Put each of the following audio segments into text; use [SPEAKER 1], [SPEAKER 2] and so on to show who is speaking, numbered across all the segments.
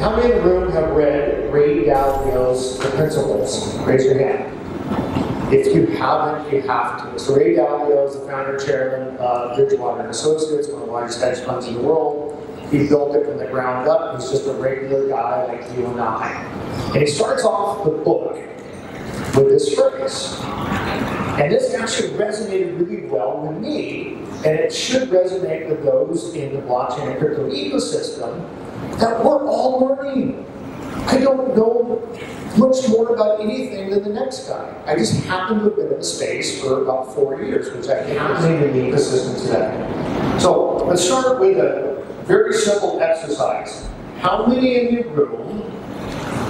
[SPEAKER 1] how many in the room have read Ray Dalio's The Principles? Raise your hand. If you haven't, you have to. So Ray Dalio is the founder chairman of Bridgewater & Associates, one of the largest hedge funds in the world. He built it from the ground up. He's just a regular guy like you and I. And he starts off the book with this phrase. And this actually resonated really well with me, and it should resonate with those in the blockchain and crypto ecosystem, that we're all learning. I don't know much more about anything than the next guy. I just happen to have been in the space for about 4 years, which I can't believe in the ecosystem today. So let's start with a very simple exercise. How many in the room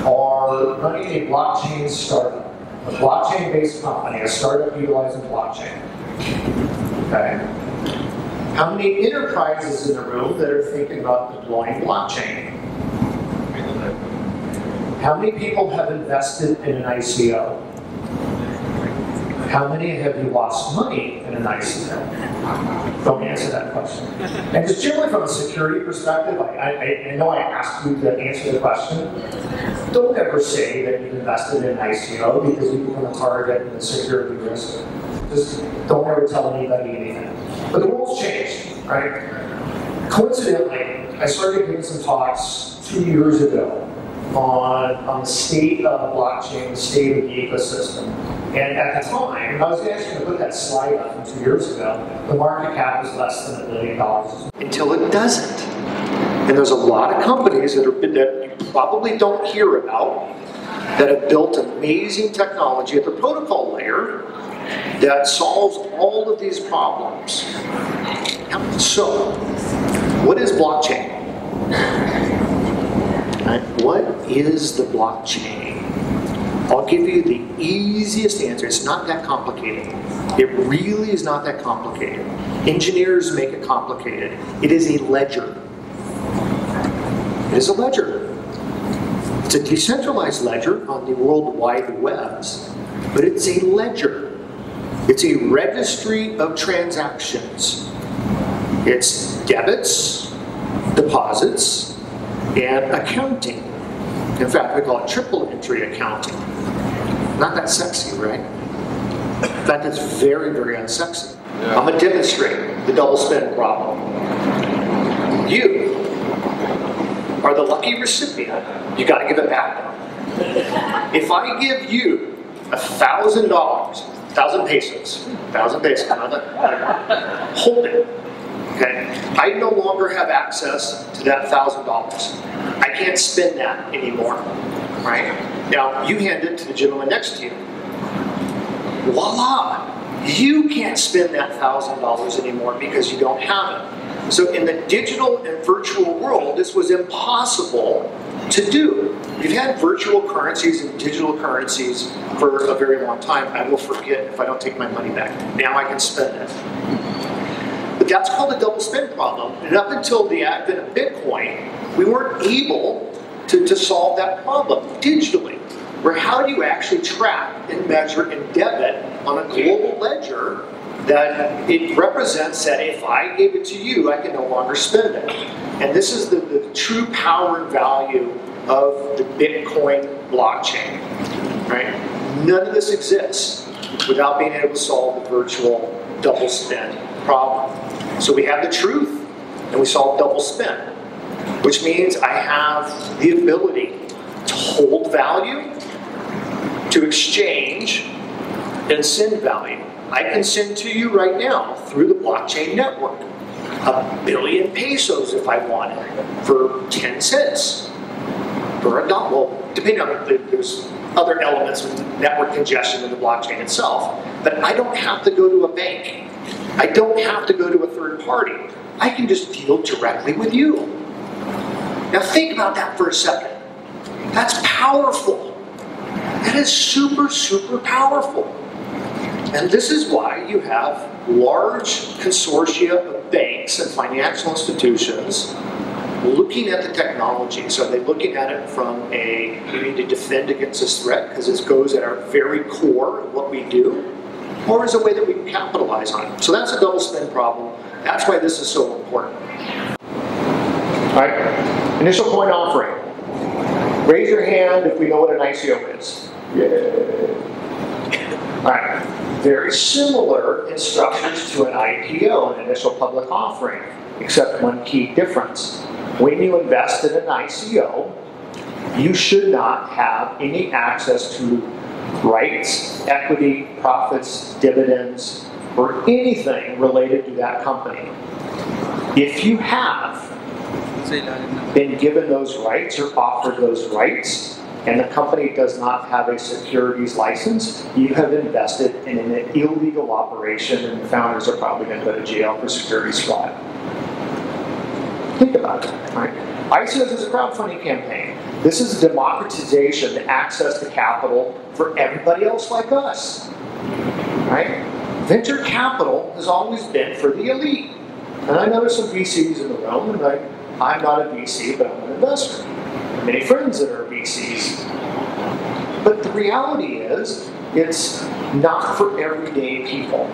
[SPEAKER 1] are running a blockchain startup? A blockchain-based company, a startup utilizing blockchain. Okay. How many enterprises in the room that are thinking about deploying blockchain? How many people have invested in an ICO? How many have you lost money in an ICO? Don't answer that question. And just generally from a security perspective, I know I asked you to answer the question. Don't ever say that you've invested in an ICO because you become a target and a security risk. Just don't ever tell anybody anything. But the world's changed, right? Coincidentally, I started giving some talks 2 years ago on the state of blockchain, the state of the ecosystem. And at the time, I was actually going to put that slide up from 2 years ago, the market cap was less than $1 billion. Until it doesn't. And there's a lot of companies that you probably don't hear about that have built amazing technology at the protocol layer that solves all of these problems. So, what is blockchain? Right? What is the blockchain? I'll give you the easiest answer. It's not that complicated. It really is not that complicated. Engineers make it complicated. It is a ledger. It is a ledger. It's a decentralized ledger on the World Wide Webs, but it's a ledger. It's a registry of transactions. It's debits, deposits, and accounting. In fact, we call it triple entry accounting. Not that sexy, right? In fact, it's very, very unsexy. Yeah. I'm going to demonstrate the double spend problem. You are the lucky recipient. You got to give it back now. If I give you $1,000, 1,000 pesos, 1,000 pesos, hold it. Okay? I no longer have access to that $1,000. I can't spend that anymore. Right? Now, you hand it to the gentleman next to you. Voila! You can't spend that $1,000 anymore because you don't have it. So in the digital and virtual world, this was impossible to do. We've had virtual currencies and digital currencies for a very long time. I will forget if I don't take my money back. Now I can spend it. But that's called a double spend problem. And up until the advent of Bitcoin, we weren't able to solve that problem digitally. Where how do you actually track and measure and debit on a global ledger that it represents that if I gave it to you, I can no longer spend it. And this is the true power and value of the Bitcoin blockchain, right? None of this exists without being able to solve the virtual double spend problem. So we have the truth and we solve double spend, which means I have the ability to hold value, to exchange, and send value. I can send to you right now through the blockchain network 1 billion pesos if I wanted for 10 cents for $1. Well, depending on there's other elements of network congestion in the blockchain itself, but I don't have to go to a bank. I don't have to go to a third party. I can just deal directly with you. Now think about that for a second. That's powerful. That is super, super powerful. And this is why you have large consortia of banks and financial institutions looking at the technology. So they're looking at it from a, we need to defend against this threat because it goes at our very core of what we do, or as a way that we can capitalize on it. So that's a double spend problem. That's why this is so important. All right, initial coin offering. Raise your hand if we know what an ICO is. Yeah. All right. Very similar in structures to an IPO, an initial public offering, except one key difference. When you invest in an ICO, you should not have any access to rights, equity, profits, dividends, or anything related to that company. If you have been given those rights or offered those rights, and the company does not have a securities license, you have invested in an illegal operation, and the founders are probably going to go to jail for securities fraud. Think about it, right? ICOs is a crowdfunding campaign. This is a democratization, the access to capital for everybody else like us, right? Venture capital has always been for the elite. And I know there's some VCs in the room, and I'm not a VC, but I'm an investor. Many friends that are VCs. But the reality is, it's not for everyday people,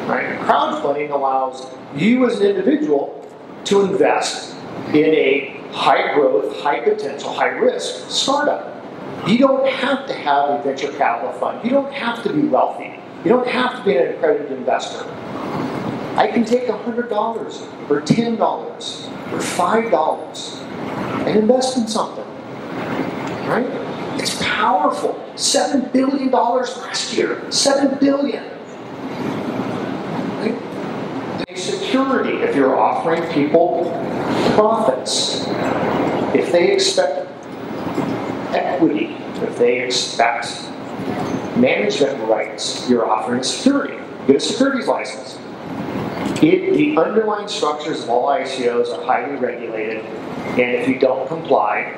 [SPEAKER 1] right? Crowdfunding allows you as an individual to invest in a high growth, high potential, high risk startup. You don't have to have a venture capital fund. You don't have to be wealthy. You don't have to be an accredited investor. I can take $100 or $10 or $5 and invest in something, right? It's powerful. $7 billion last year. $7 billion. Right? Security, if you're offering people profits, if they expect equity, if they expect management rights, you're offering security. Get a securities license. The underlying structures of all ICOs are highly regulated, and if you don't comply,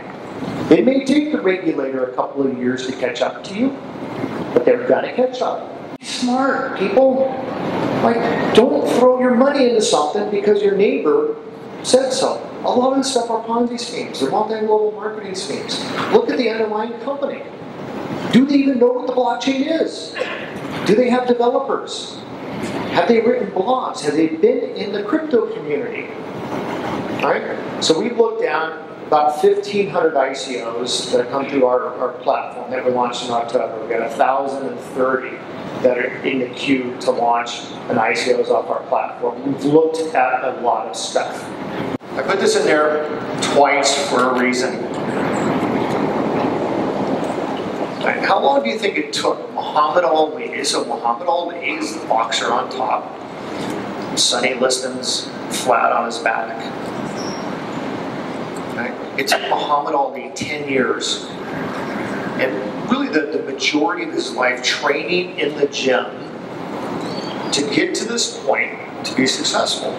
[SPEAKER 1] it may take the regulator a couple of years to catch up to you, but they're gonna catch up. Be smart, people. Like, don't throw your money into something because your neighbor said so. A lot of this stuff are Ponzi schemes. They're multi-level marketing schemes. Look at the underlying company. Do they even know what the blockchain is? Do they have developers? Have they written blogs? Have they been in the crypto community? All right? So we've looked at about 1,500 ICOs that come through our platform that we launched in October. We've got 1,030 that are in the queue to launch an ICOs off our platform. We've looked at a lot of stuff. I put this in there twice for a reason. How long do you think it took Muhammad Ali? So Muhammad Ali is the boxer on top. Sonny Liston's flat on his back. Right? It took Muhammad Ali 10 years. And really the majority of his life training in the gym to get to this point to be successful.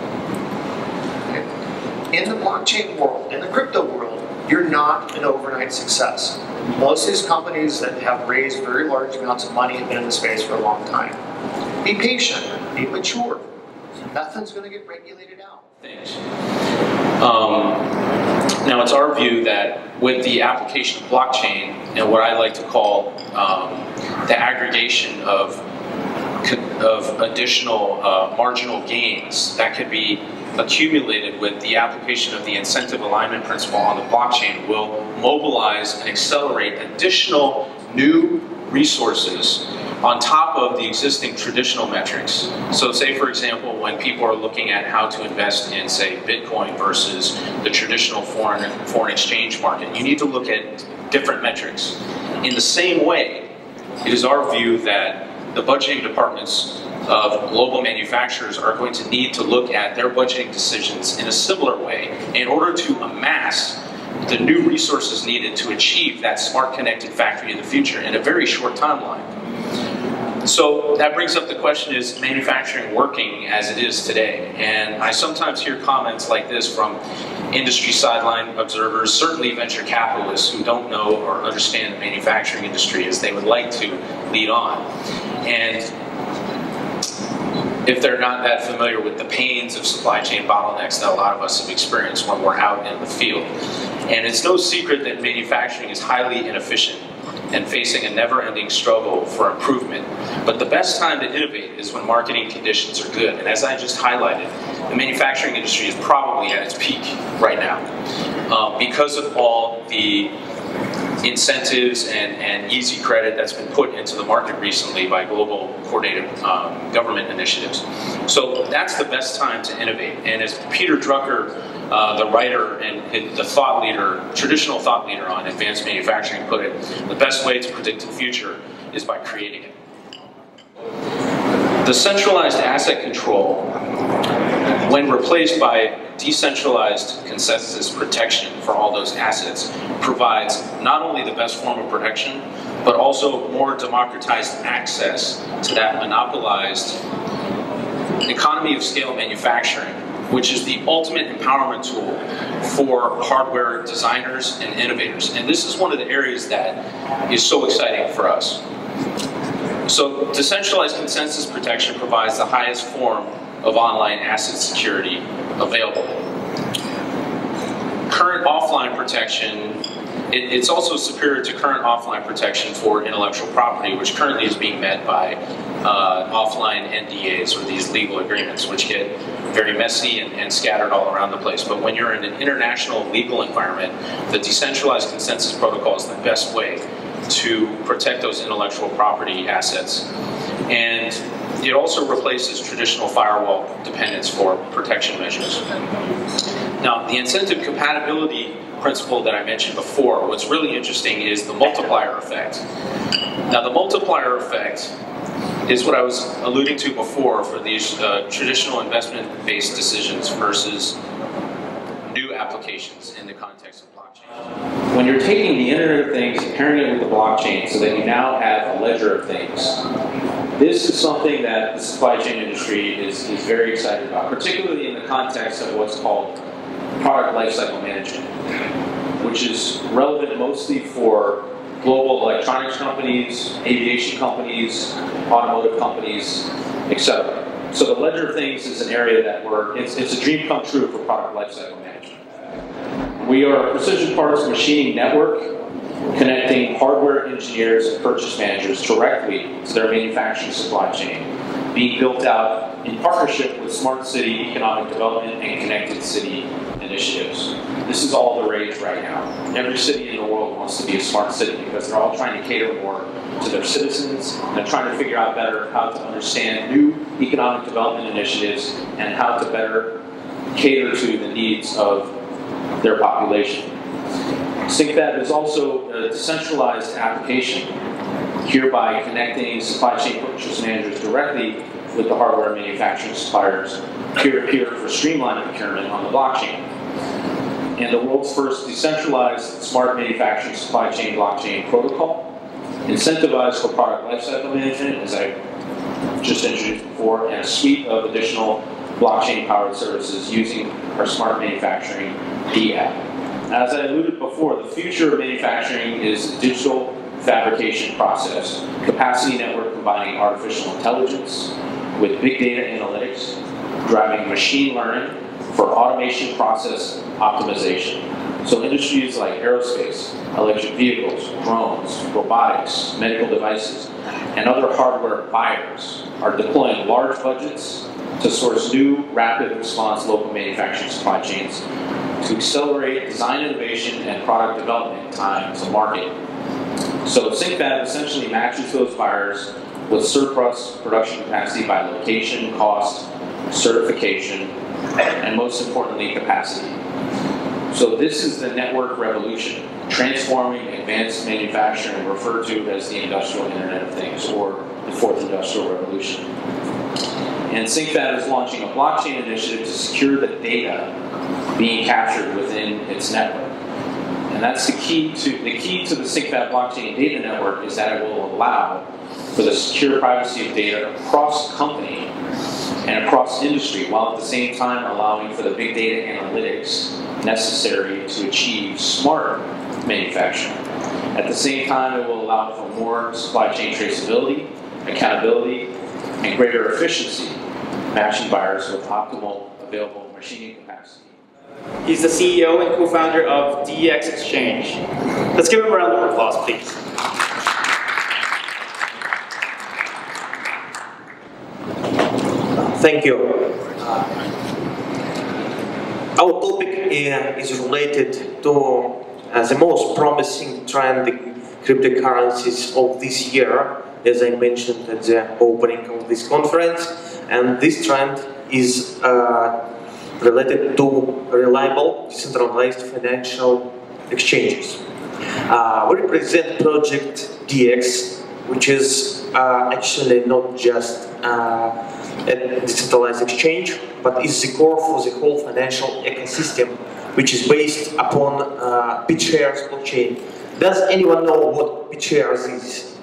[SPEAKER 1] Okay? In the blockchain world, in the crypto world, you're not an overnight success. Most of these companies that have raised very large amounts of money have been in the space for a long time. Be patient, be mature. Nothing's going to get regulated out.
[SPEAKER 2] Thanks. Now it's our view that with the application of blockchain and what I like to call the aggregation of additional marginal gains that could be accumulated with the application of the incentive alignment principle on the blockchain will mobilize and accelerate additional new resources on top of the existing traditional metrics. So say, for example, when people are looking at how to invest in, say, Bitcoin versus the traditional foreign exchange market, you need to look at different metrics. In the same way, it is our view that the budgeting departments of global manufacturers are going to need to look at their budgeting decisions in a similar way in order to amass the new resources needed to achieve that smart connected factory of the future in a very short timeline. So that brings up the question, is manufacturing working as it is today? And I sometimes hear comments like this from industry sideline observers, certainly venture capitalists who don't know or understand the manufacturing industry as they would like to lead on. And if they're not that familiar with the pains of supply chain bottlenecks that a lot of us have experienced when we're out in the field. And it's no secret that manufacturing is highly inefficient and facing a never-ending struggle for improvement. But the best time to innovate is when marketing conditions are good. And as I just highlighted, the manufacturing industry is probably at its peak right now because of all the incentives and easy credit that's been put into the market recently by global coordinated government initiatives. So that's the best time to innovate. And as Peter Drucker, the writer and the thought leader, traditional thought leader on advanced manufacturing, put it, the best way to predict the future is by creating it. The centralized asset control, when replaced by decentralized consensus protection for all those assets, provides not only the best form of protection, but also more democratized access to that monopolized economy of scale manufacturing, which is the ultimate empowerment tool for hardware designers and innovators. And this is one of the areas that is so exciting for us. So decentralized consensus protection provides the highest form of online asset security available. Current offline protection, it's also superior to current offline protection for intellectual property, which currently is being met by offline NDAs, or these legal agreements, which get very messy and scattered all around the place. But when you're in an international legal environment, the decentralized consensus protocol is the best way to protect those intellectual property assets. And it also replaces traditional firewall dependence for protection measures. Now, the incentive compatibility principle that I mentioned before, what's really interesting is the multiplier effect. Now, the multiplier effect is what I was alluding to before for these traditional investment-based decisions versus new applications in the context of blockchain. When you're taking the Internet of Things and pairing it with the blockchain so that you now have a ledger of things, this is something that the supply chain industry is very excited about, particularly in the context of what's called product lifecycle management, which is relevant mostly for global electronics companies, aviation companies, automotive companies, etc. So the ledger of things is an area that it's a dream come true for product lifecycle management. We are a precision parts machining network connecting hardware engineers and purchase managers directly to their manufacturing supply chain, being built out in partnership with smart city economic development and connected city initiatives. This is all the rage right now. Every city in the world wants to be a smart city because they're all trying to cater more to their citizens, and they're trying to figure out better how to understand new economic development initiatives and how to better cater to the needs of their population. SyncFab is also a decentralized application, hereby connecting supply chain purchase managers directly with the hardware manufacturing suppliers, peer-to-peer for streamlined procurement on the blockchain. And the world's first decentralized smart manufacturing supply chain blockchain protocol, incentivized for product lifecycle management, as I just introduced before, and a suite of additional blockchain-powered services using our smart manufacturing D-app. As I alluded before, the future of manufacturing is a digital fabrication process, capacity network combining artificial intelligence with big data analytics, driving machine learning for automation process optimization. So industries like aerospace, electric vehicles, drones, robotics, medical devices, and other hardware buyers are deploying large budgets to source new rapid response local manufacturing supply chains to accelerate design innovation and product development time to market. So SyncFab essentially matches those buyers with surplus production capacity by location, cost, certification, and most importantly, capacity. So this is the network revolution, transforming advanced manufacturing, referred to as the industrial Internet of Things, or the fourth industrial revolution. And SyncFab is launching a blockchain initiative to secure the data being captured within its network. And that's the key to the SyncFab blockchain data network, is that it will allow for the secure privacy of data across company and across industry, while at the same time allowing for the big data analytics necessary to achieve smart manufacturing. At the same time, it will allow for more supply chain traceability, accountability, and greater efficiency, matching buyers with optimal available machining capacity.
[SPEAKER 3] He's the CEO and co-founder of Deex Exchange. Let's give him a round of applause, please.
[SPEAKER 4] Thank you. Our topic is related to the most promising trend in cryptocurrencies of this year, as I mentioned at the opening of this conference, and this trend is related to reliable, decentralized financial exchanges. We represent project Deex, which is actually not just a decentralized exchange, but is the core for the whole financial ecosystem, which is based upon BitShares blockchain. Does anyone know what BitShares is?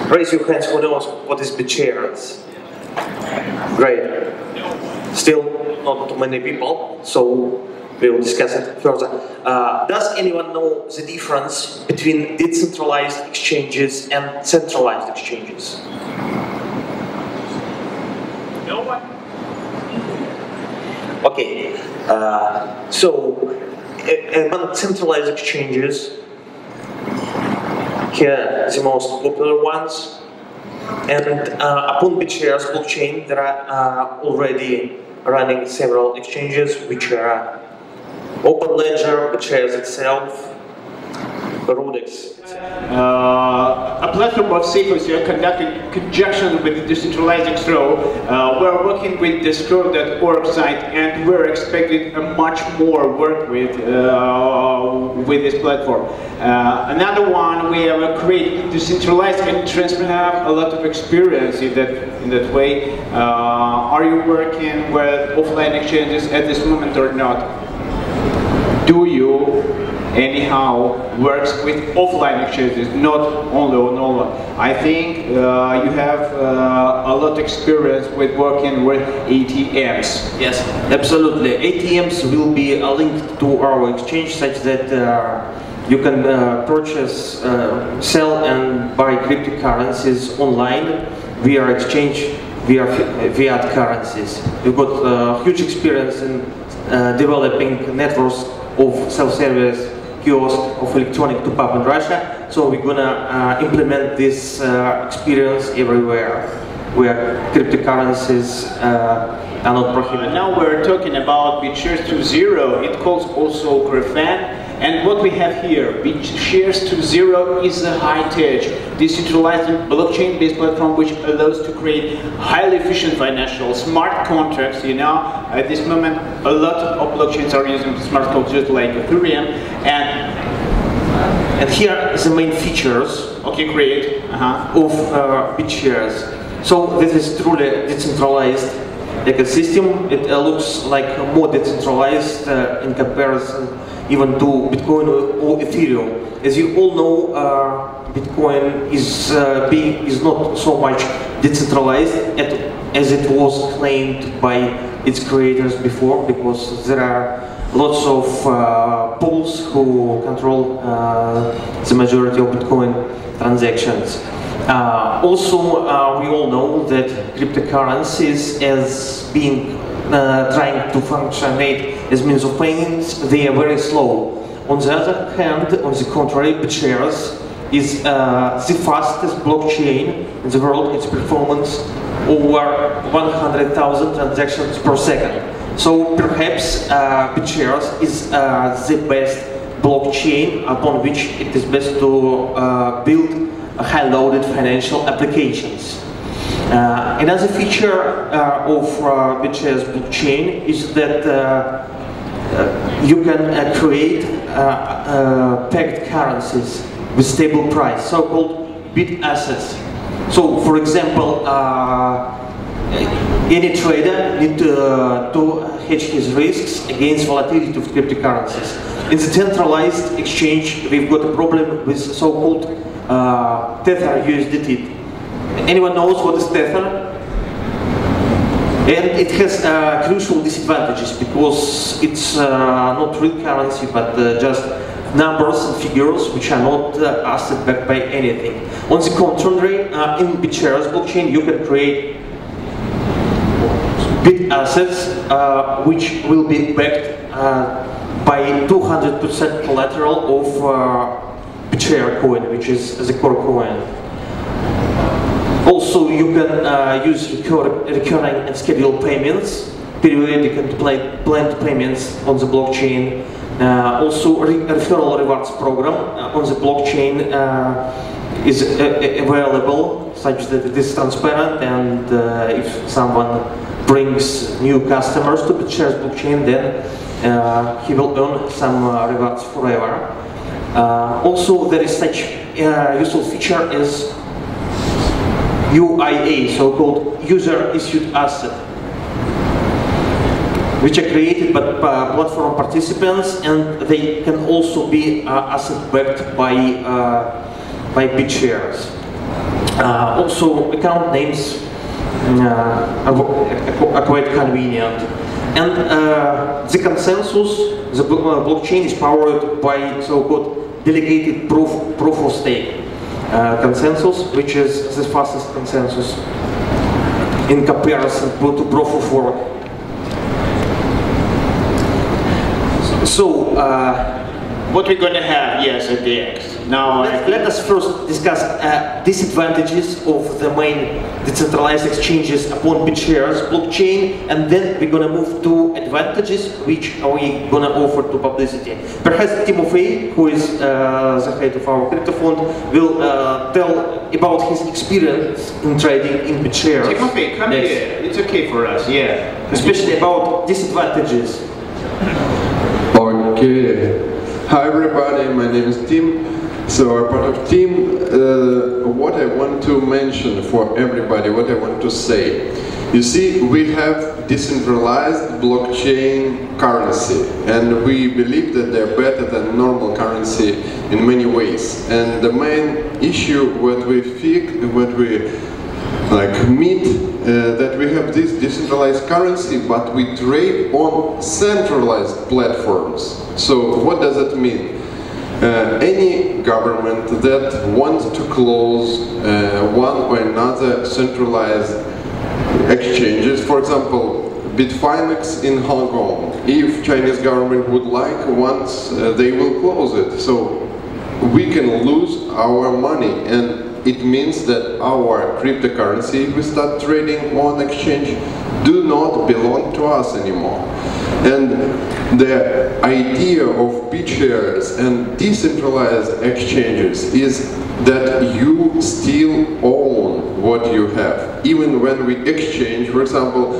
[SPEAKER 4] Raise your hands who knows what is BitShares. Great. Still not too many people, so we will discuss it further. Does anyone know the difference between decentralized exchanges and centralized exchanges?
[SPEAKER 3] No one?
[SPEAKER 4] Okay, so among centralized exchanges, here are the most popular ones, and upon BitShares blockchain there are already running several exchanges which are Open Ledger, BitShares itself, Rodex.
[SPEAKER 3] A platform of Sequence conducted in conjunction with the decentralized Xro. We're working with the Xro.org site, and we're expecting much more work with this platform. Another one, we have created decentralized and transparent, have a lot of experience in that way. Are you working with offline exchanges at this moment or not? Do you anyhow works with offline exchanges, not only on online? I think you have a lot of experience with working with ATMs.
[SPEAKER 4] Yes, absolutely. ATMs will be linked to our exchange such that you can purchase, sell and buy cryptocurrencies online via exchange, via fiat currencies. We've got huge experience in developing networks of self-service kiosk of electronic top-up in Russia, so we're gonna implement this experience everywhere where cryptocurrencies are not prohibited.
[SPEAKER 3] Now we're talking about BitShares 2.0. It calls also Graphen. And what we have here, BitShares 2.0 is a high-tech, decentralized blockchain-based platform which allows to create highly efficient financial smart contracts. You know, at this moment, a lot of blockchains are using smart contracts just like Ethereum.
[SPEAKER 4] And here are the main features.
[SPEAKER 3] Okay, great.
[SPEAKER 4] Of BitShares. So this is truly decentralized ecosystem. It looks like more decentralized in comparison even to Bitcoin or Ethereum. As you all know, Bitcoin is not so much decentralized as it was claimed by its creators before, because there are lots of pools who control the majority of Bitcoin transactions. Also, we all know that cryptocurrencies, as being trying to functionate as means of payments, they are very slow. On the other hand, on the contrary, BitShares is the fastest blockchain in the world. Its performance over 100,000 transactions per second. So perhaps BitShares is the best blockchain upon which it is best to build high-loaded financial applications. Another feature of BitShares blockchain is that you can create pegged currencies with stable price, so-called bit assets. So, for example, any trader needs to hedge his risks against volatility of cryptocurrencies. In the centralized exchange, we've got a problem with so-called Tether USDT. Anyone knows what is Tether? And it has crucial disadvantages because it's not real currency, but just numbers and figures which are not asset backed by anything. On the contrary, in BitShares blockchain, you can create bit assets which will be backed by 200% collateral of BitShares coin, which is the core coin. Also, you can use recurring and scheduled payments periodic and planned payments on the blockchain. Also, referral rewards program on the blockchain is available, such that it is transparent, and if someone brings new customers to BitShares blockchain, then he will earn some rewards forever. Also, there is such useful feature as UIA, so-called user-issued asset, which are created by platform participants, and they can also be asset-backed by BitShares. Also, account names are quite convenient. And the consensus, the blockchain is powered by so-called delegated proof of stake consensus, which is the fastest consensus in comparison to proof of work. So,
[SPEAKER 3] what we're going to have, yes, at Deex. Now,
[SPEAKER 4] let us first discuss disadvantages of the main decentralized exchanges upon BitShares blockchain, and then we're going to move to advantages which are we going to offer to publicity. Perhaps Timofey, who is the head of our crypto fund, will tell about his experience in trading in BitShares.
[SPEAKER 3] Timofey, come here. It's okay for us, yeah.
[SPEAKER 4] Especially about disadvantages.
[SPEAKER 5] Okay. Hi everybody, my name is Tim. So I'm part of Team. What I want to mention for everybody, what I want to say. You see, we have decentralized blockchain currency, and we believe that they're better than normal currency in many ways. And the main issue what we meet that we have this decentralized currency, but we trade on centralized platforms. So what does it mean? Any government that wants to close one or another centralized exchanges, for example, Bitfinex in Hong Kong, if Chinese government would like, once they will close it. So we can lose our money, and it means that our cryptocurrency, if we start trading on exchange, do not belong to us anymore. And the idea of BitShares and decentralized exchanges is that you still own what you have. Even when we exchange, for example,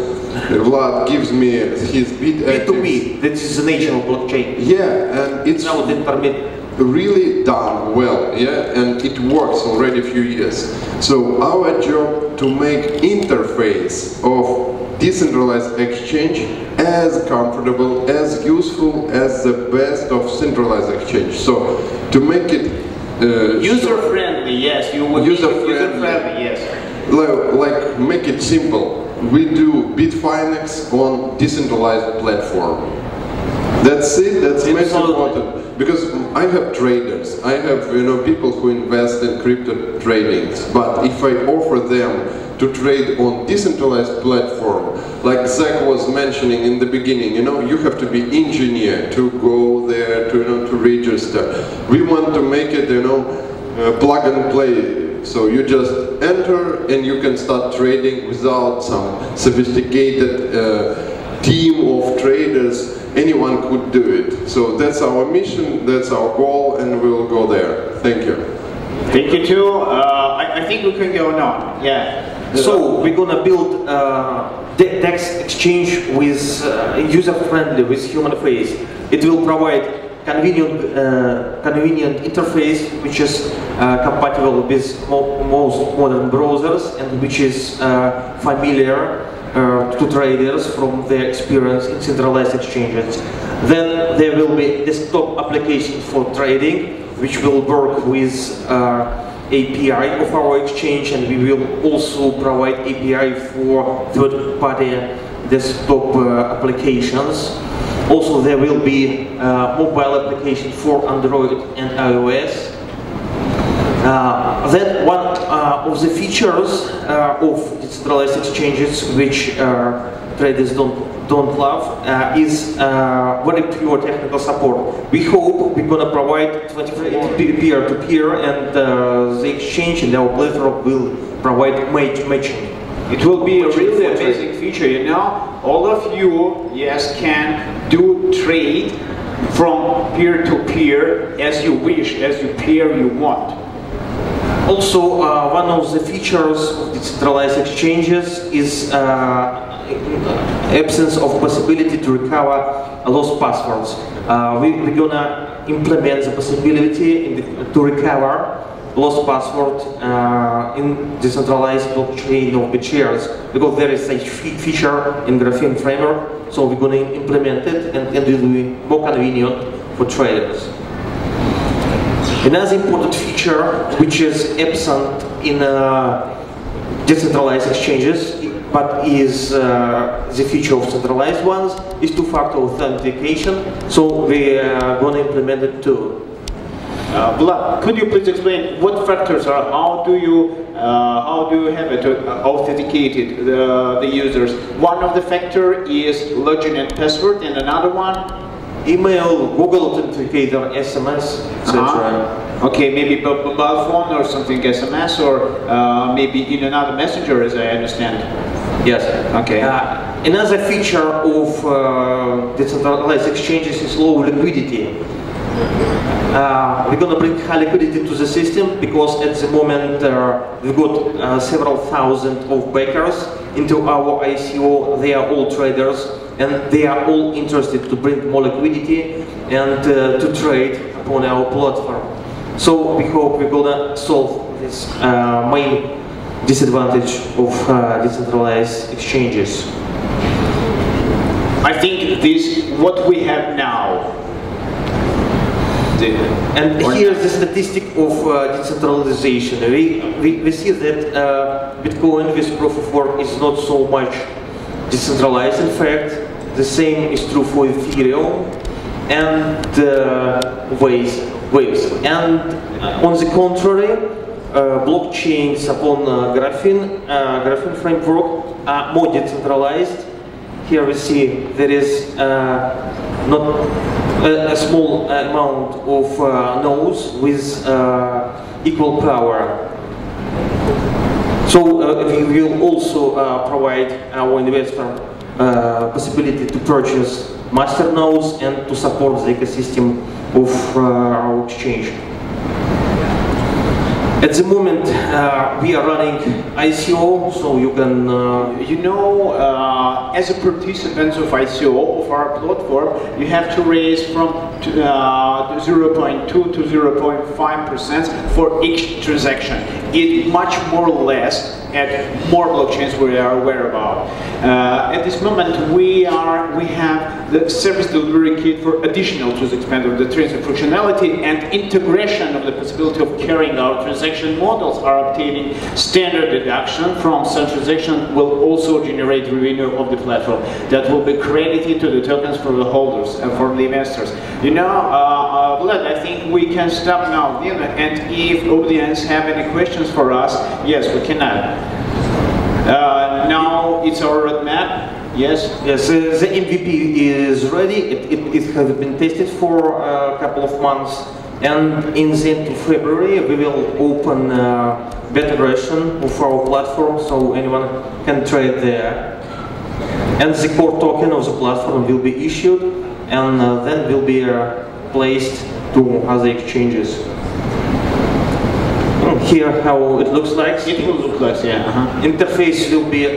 [SPEAKER 5] Vlad gives me his
[SPEAKER 4] B2B, that is the nature of blockchain.
[SPEAKER 5] Yeah, and it's
[SPEAKER 4] now they permit
[SPEAKER 5] really done well, yeah, and it works already a few years. So our job to make interface of decentralized exchange as comfortable, as useful as the best of centralized exchange. So to make it
[SPEAKER 3] user-friendly, yes, you would user-friendly, yes.
[SPEAKER 5] Like make it simple. We do Bitfinex on decentralized platform. That's it. That's most important. Because I have traders, I have people who invest in crypto tradings, but if I offer them to trade on decentralized platform, like Zach was mentioning in the beginning, you have to be engineer to go there to register. We want to make it plug and play, so you just enter and you can start trading without some sophisticated team of traders. Anyone could do it. So that's our mission, that's our goal, and we'll go there. Thank you.
[SPEAKER 3] Thank you too. I think we can go on. Yeah.
[SPEAKER 4] So we're gonna build Deex exchange with user-friendly, with human face. It will provide convenient interface, which is compatible with most modern browsers and which is familiar to traders from their experience in centralized exchanges. Then there will be desktop application for trading, which will work with API of our exchange, and we will also provide API for third-party desktop applications. Also, there will be mobile application for Android and iOS. Then one of the features of decentralized exchanges, which traders don't love, is very pure technical support. We hope we're going to provide peer-to-peer, and the exchange and our platform will provide matching.
[SPEAKER 3] It will be a really amazing feature, you know. All of you, yes, can do trade from peer to peer as you wish, as you peer you want.
[SPEAKER 4] Also, one of the features of decentralized exchanges is absence of possibility to recover lost passwords. We're gonna implement the possibility to recover lost password in decentralized blockchain of shares, because there is a feature in Graphene framework, so we're going to implement it, and it will be more convenient for traders. Another important feature which is absent in decentralized exchanges, but is the feature of centralized ones, is two-factor authentication, so we are going to implement it too.
[SPEAKER 3] Vlad, could you please explain what factors are? How do you have it authenticated the users? One of the factor is login and password, and another one,
[SPEAKER 4] email, Google Authenticator, SMS, etc.
[SPEAKER 3] Okay, maybe mobile phone or something, SMS, or maybe in another messenger, as I understand.
[SPEAKER 4] Yes.
[SPEAKER 3] Okay.
[SPEAKER 4] Another feature of decentralized exchanges is low liquidity. We're going to bring high liquidity to the system, because at the moment we've got several thousand of backers into our ICO. They are all traders, and they are all interested to bring more liquidity and to trade upon our platform. So we hope we're going to solve this main disadvantage of decentralized exchanges.
[SPEAKER 3] I think this what we have now.
[SPEAKER 4] And here's the statistic of decentralization. We see that Bitcoin with proof of work is not so much decentralized. In fact, the same is true for Ethereum and Waves. And on the contrary, blockchains upon Graphene framework are more decentralized. Here we see there is not a small amount of nodes with equal power. So we will also provide our investor possibility to purchase master nodes and to support the ecosystem of our exchange. At the moment, we are running ICO, so you can...
[SPEAKER 3] as a participant of ICO, of our platform, you have to raise from 0.2 to 0.5% for each transaction. It's much more or less at more blockchains we are aware about. At this moment, we have the service delivery kit for additional to the expand of the transaction functionality and integration of the possibility of carrying out transaction models are obtaining standard deduction from some transaction will also generate revenue of the platform that will be credited to the tokens for the holders and for the investors. Vlad, I think we can stop now. And if audience have any questions for us, yes, we can add. Now it's our roadmap. Yes.
[SPEAKER 4] Yes. The MVP is ready. It has been tested for a couple of months, and in the end of February we will open beta version of our platform, so anyone can trade there. And the core token of the platform will be issued, and then will be placed to other exchanges. Here how it looks like.
[SPEAKER 3] It will look like, yeah.
[SPEAKER 4] Interface will be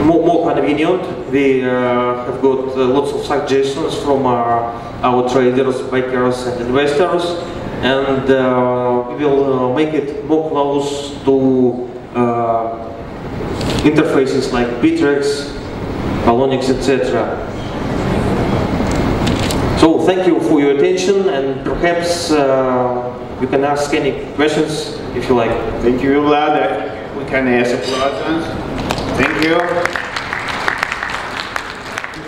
[SPEAKER 4] more convenient. We have got lots of suggestions from our traders, backers, and investors, and we will make it more close to interfaces like Deex, Polonix, etc. So thank you for your attention, and perhaps you can ask any questions if you like.
[SPEAKER 3] Thank you, Vlad. We can ask questions. Thank you.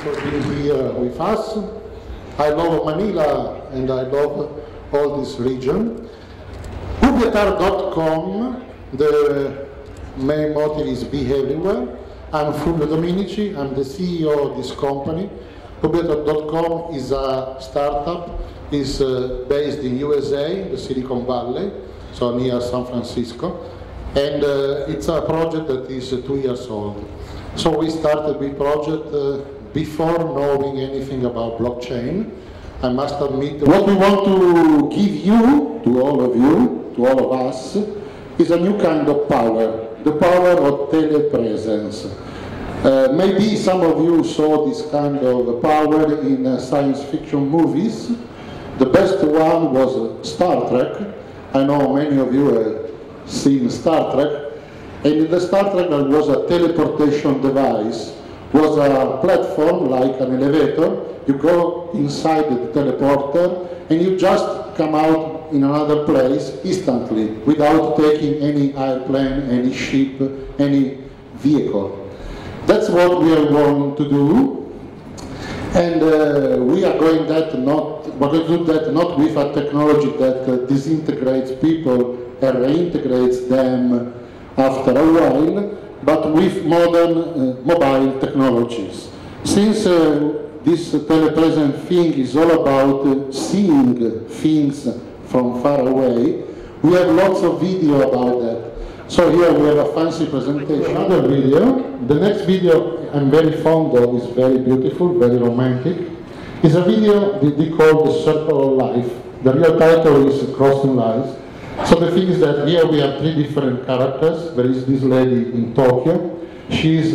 [SPEAKER 6] For being here with us. I love Manila and I love all this region. Ubietar.com, the main motive is be everywhere. I'm Fulvio Dominici, I'm the CEO of this company. Ubietar.com is a startup, is based in USA, the Silicon Valley, so near San Francisco. And it's a project that is 2 years old. So we started the project before knowing anything about blockchain. I must admit, what we want to give you, to all of us, is a new kind of power, the power of telepresence. Maybe some of you saw this kind of power in science fiction movies. The best one was Star Trek. I know many of you have seen Star Trek. And in the Star Trek there was a teleportation device, was a platform like an elevator. You go inside the teleporter and you just come out in another place instantly without taking any airplane, any ship, any vehicle. That's what we are going to do. And we are going to do that not with a technology that disintegrates people and reintegrates them after a while, but with modern mobile technologies. Since this telepresent thing is all about seeing things from far away, we have lots of video about that. So here we have a fancy presentation. Another video. The next video I'm very fond of, is very beautiful, very romantic. It's a video they call The Circle of Life. The real title is Crossing Lives. So the thing is that here we have 3 different characters. There is this lady in Tokyo. She is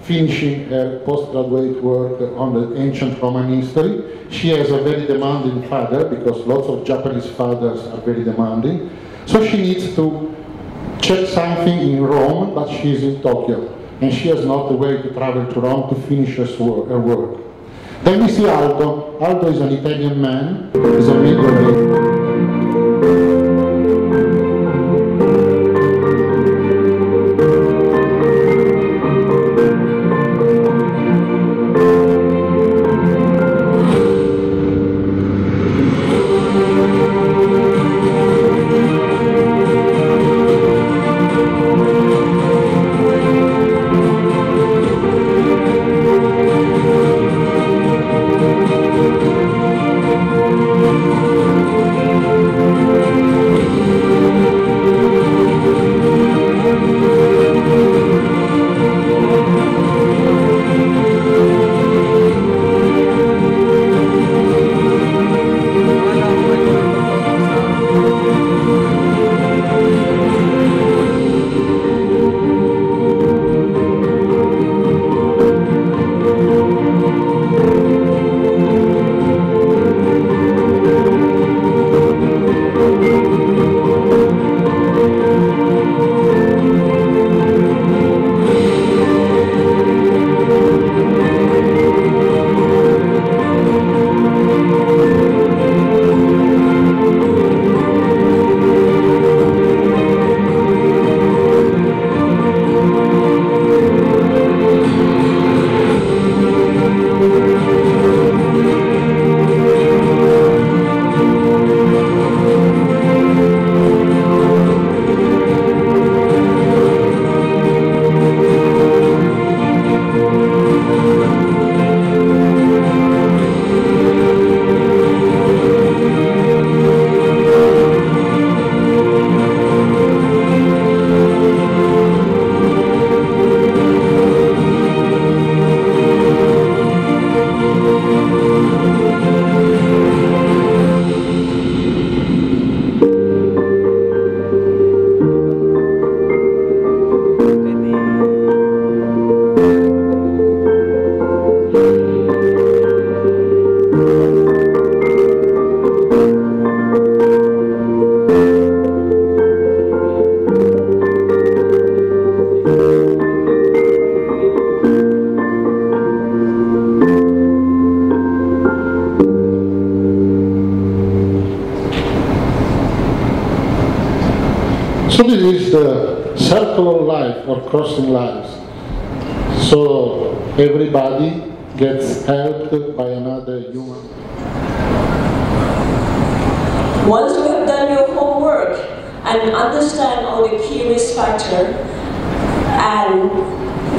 [SPEAKER 6] finishing her postgraduate work on the ancient Roman history. She has a very demanding father, because lots of Japanese fathers are very demanding. So she needs to check something in Rome, but she is in Tokyo. And she has not a way to travel to Rome to finish her work. Then we see Aldo. Aldo is an Italian man. He's a middle-aged. So this is the circle of life, or crossing lives. So everybody gets helped by another human.
[SPEAKER 7] Once you have done your homework and understand all the key risk factors, and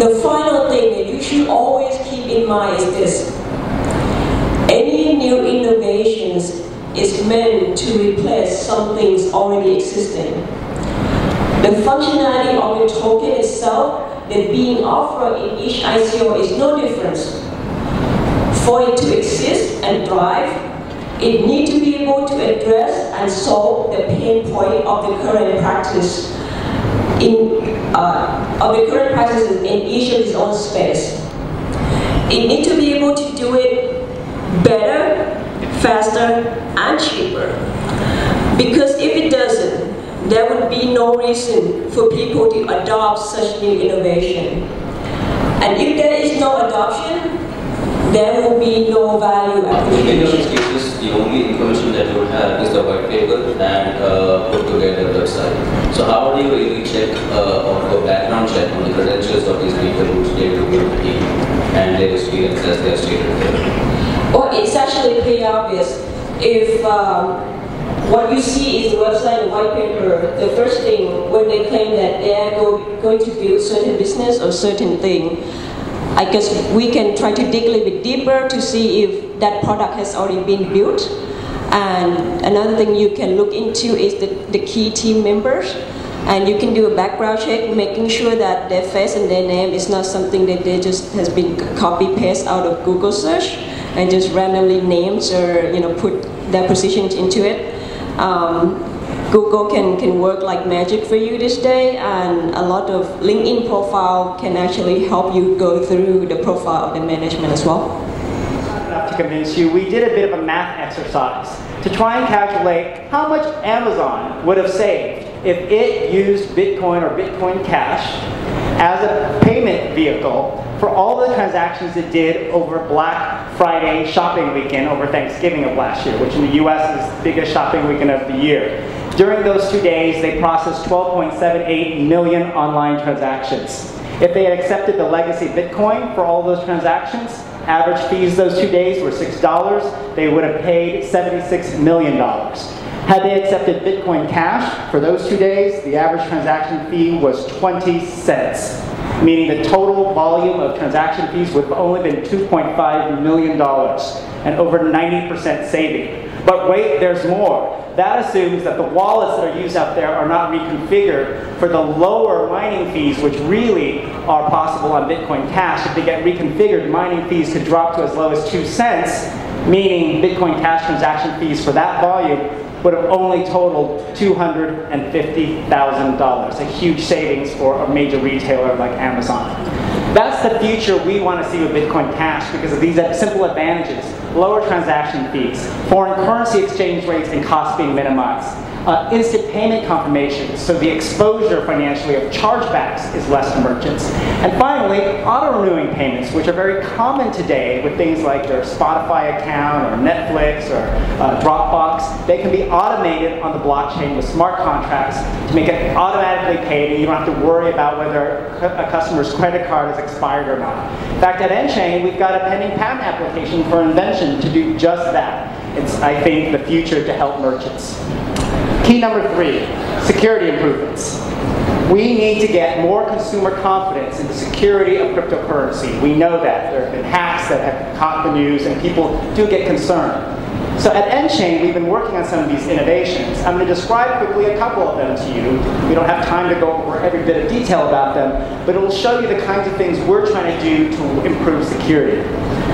[SPEAKER 7] the final thing that you should always keep in mind is this: any new innovations is meant to replace something already existing. The functionality of the token itself that being offered in each ICO is no difference. For it to exist and thrive, it needs to be able to address and solve the pain point of the current practice in each of its own space. It needs to be able to do it better, faster, and cheaper. Because if it doesn't, there would be no reason for people to adopt such new innovation. And if there is no adoption, there will be no value appreciation.
[SPEAKER 8] In those cases, the only information that you have is the white paper and put together website. So how do you really check or go background check on the credentials of these people who stay to build the team and their experience as they are stated there?
[SPEAKER 7] Well, it's actually pretty obvious. If what you see is the website and white paper, the first thing when they claim that they are going to build certain business or certain thing, I guess we can try to dig a little bit deeper to see if that product has already been built. And another thing you can look into is the key team members. And you can do a background check, making sure that their face and their name is not something that they just has been copy-paste out of Google search and just randomly names or put their positions into it. Google can work like magic for you this day, and a lot of LinkedIn profile can actually help you go through the profile of the management as well.
[SPEAKER 9] Enough to convince you, we did a bit of a math exercise to try and calculate how much Amazon would have saved if it used Bitcoin or Bitcoin Cash as a payment vehicle for all the transactions it did over Black Friday shopping weekend over Thanksgiving of last year, which in the US is the biggest shopping weekend of the year. During those 2 days, they processed 12.78 million online transactions. If they had accepted the legacy Bitcoin for all those transactions, average fees those 2 days were $6, they would have paid $76 million. Had they accepted Bitcoin Cash for those 2 days, the average transaction fee was 20 cents, meaning the total volume of transaction fees would have only been $2.5 million, and over 90% saving. But wait, there's more. That assumes that the wallets that are used out there are not reconfigured for the lower mining fees, which really are possible on Bitcoin Cash. If they get reconfigured, mining fees could drop to as low as 2 cents, meaning Bitcoin Cash transaction fees for that volume would have only totaled $250,000, a huge savings for a major retailer like Amazon. That's the future we want to see with Bitcoin Cash because of these simple advantages: lower transaction fees, foreign currency exchange rates and costs being minimized, instant payment confirmations, so the exposure financially of chargebacks is less to merchants. And finally, auto-renewing payments, which are very common today with things like your Spotify account or Netflix or Dropbox. They can be automated on the blockchain with smart contracts to make it automatically paid, and you don't have to worry about whether a customer's credit card is expired or not. In fact, at nChain, we've got a pending patent application for an invention to do just that. It's, I think, the future to help merchants. Key number 3, security improvements. We need to get more consumer confidence in the security of cryptocurrency. We know that. There have been hacks that have caught the news and people do get concerned. So at nChain, we've been working on some of these innovations. I'm going to describe quickly a couple of them to you. We don't have time to go over every bit of detail about them, but it will show you the kinds of things we're trying to do to improve security.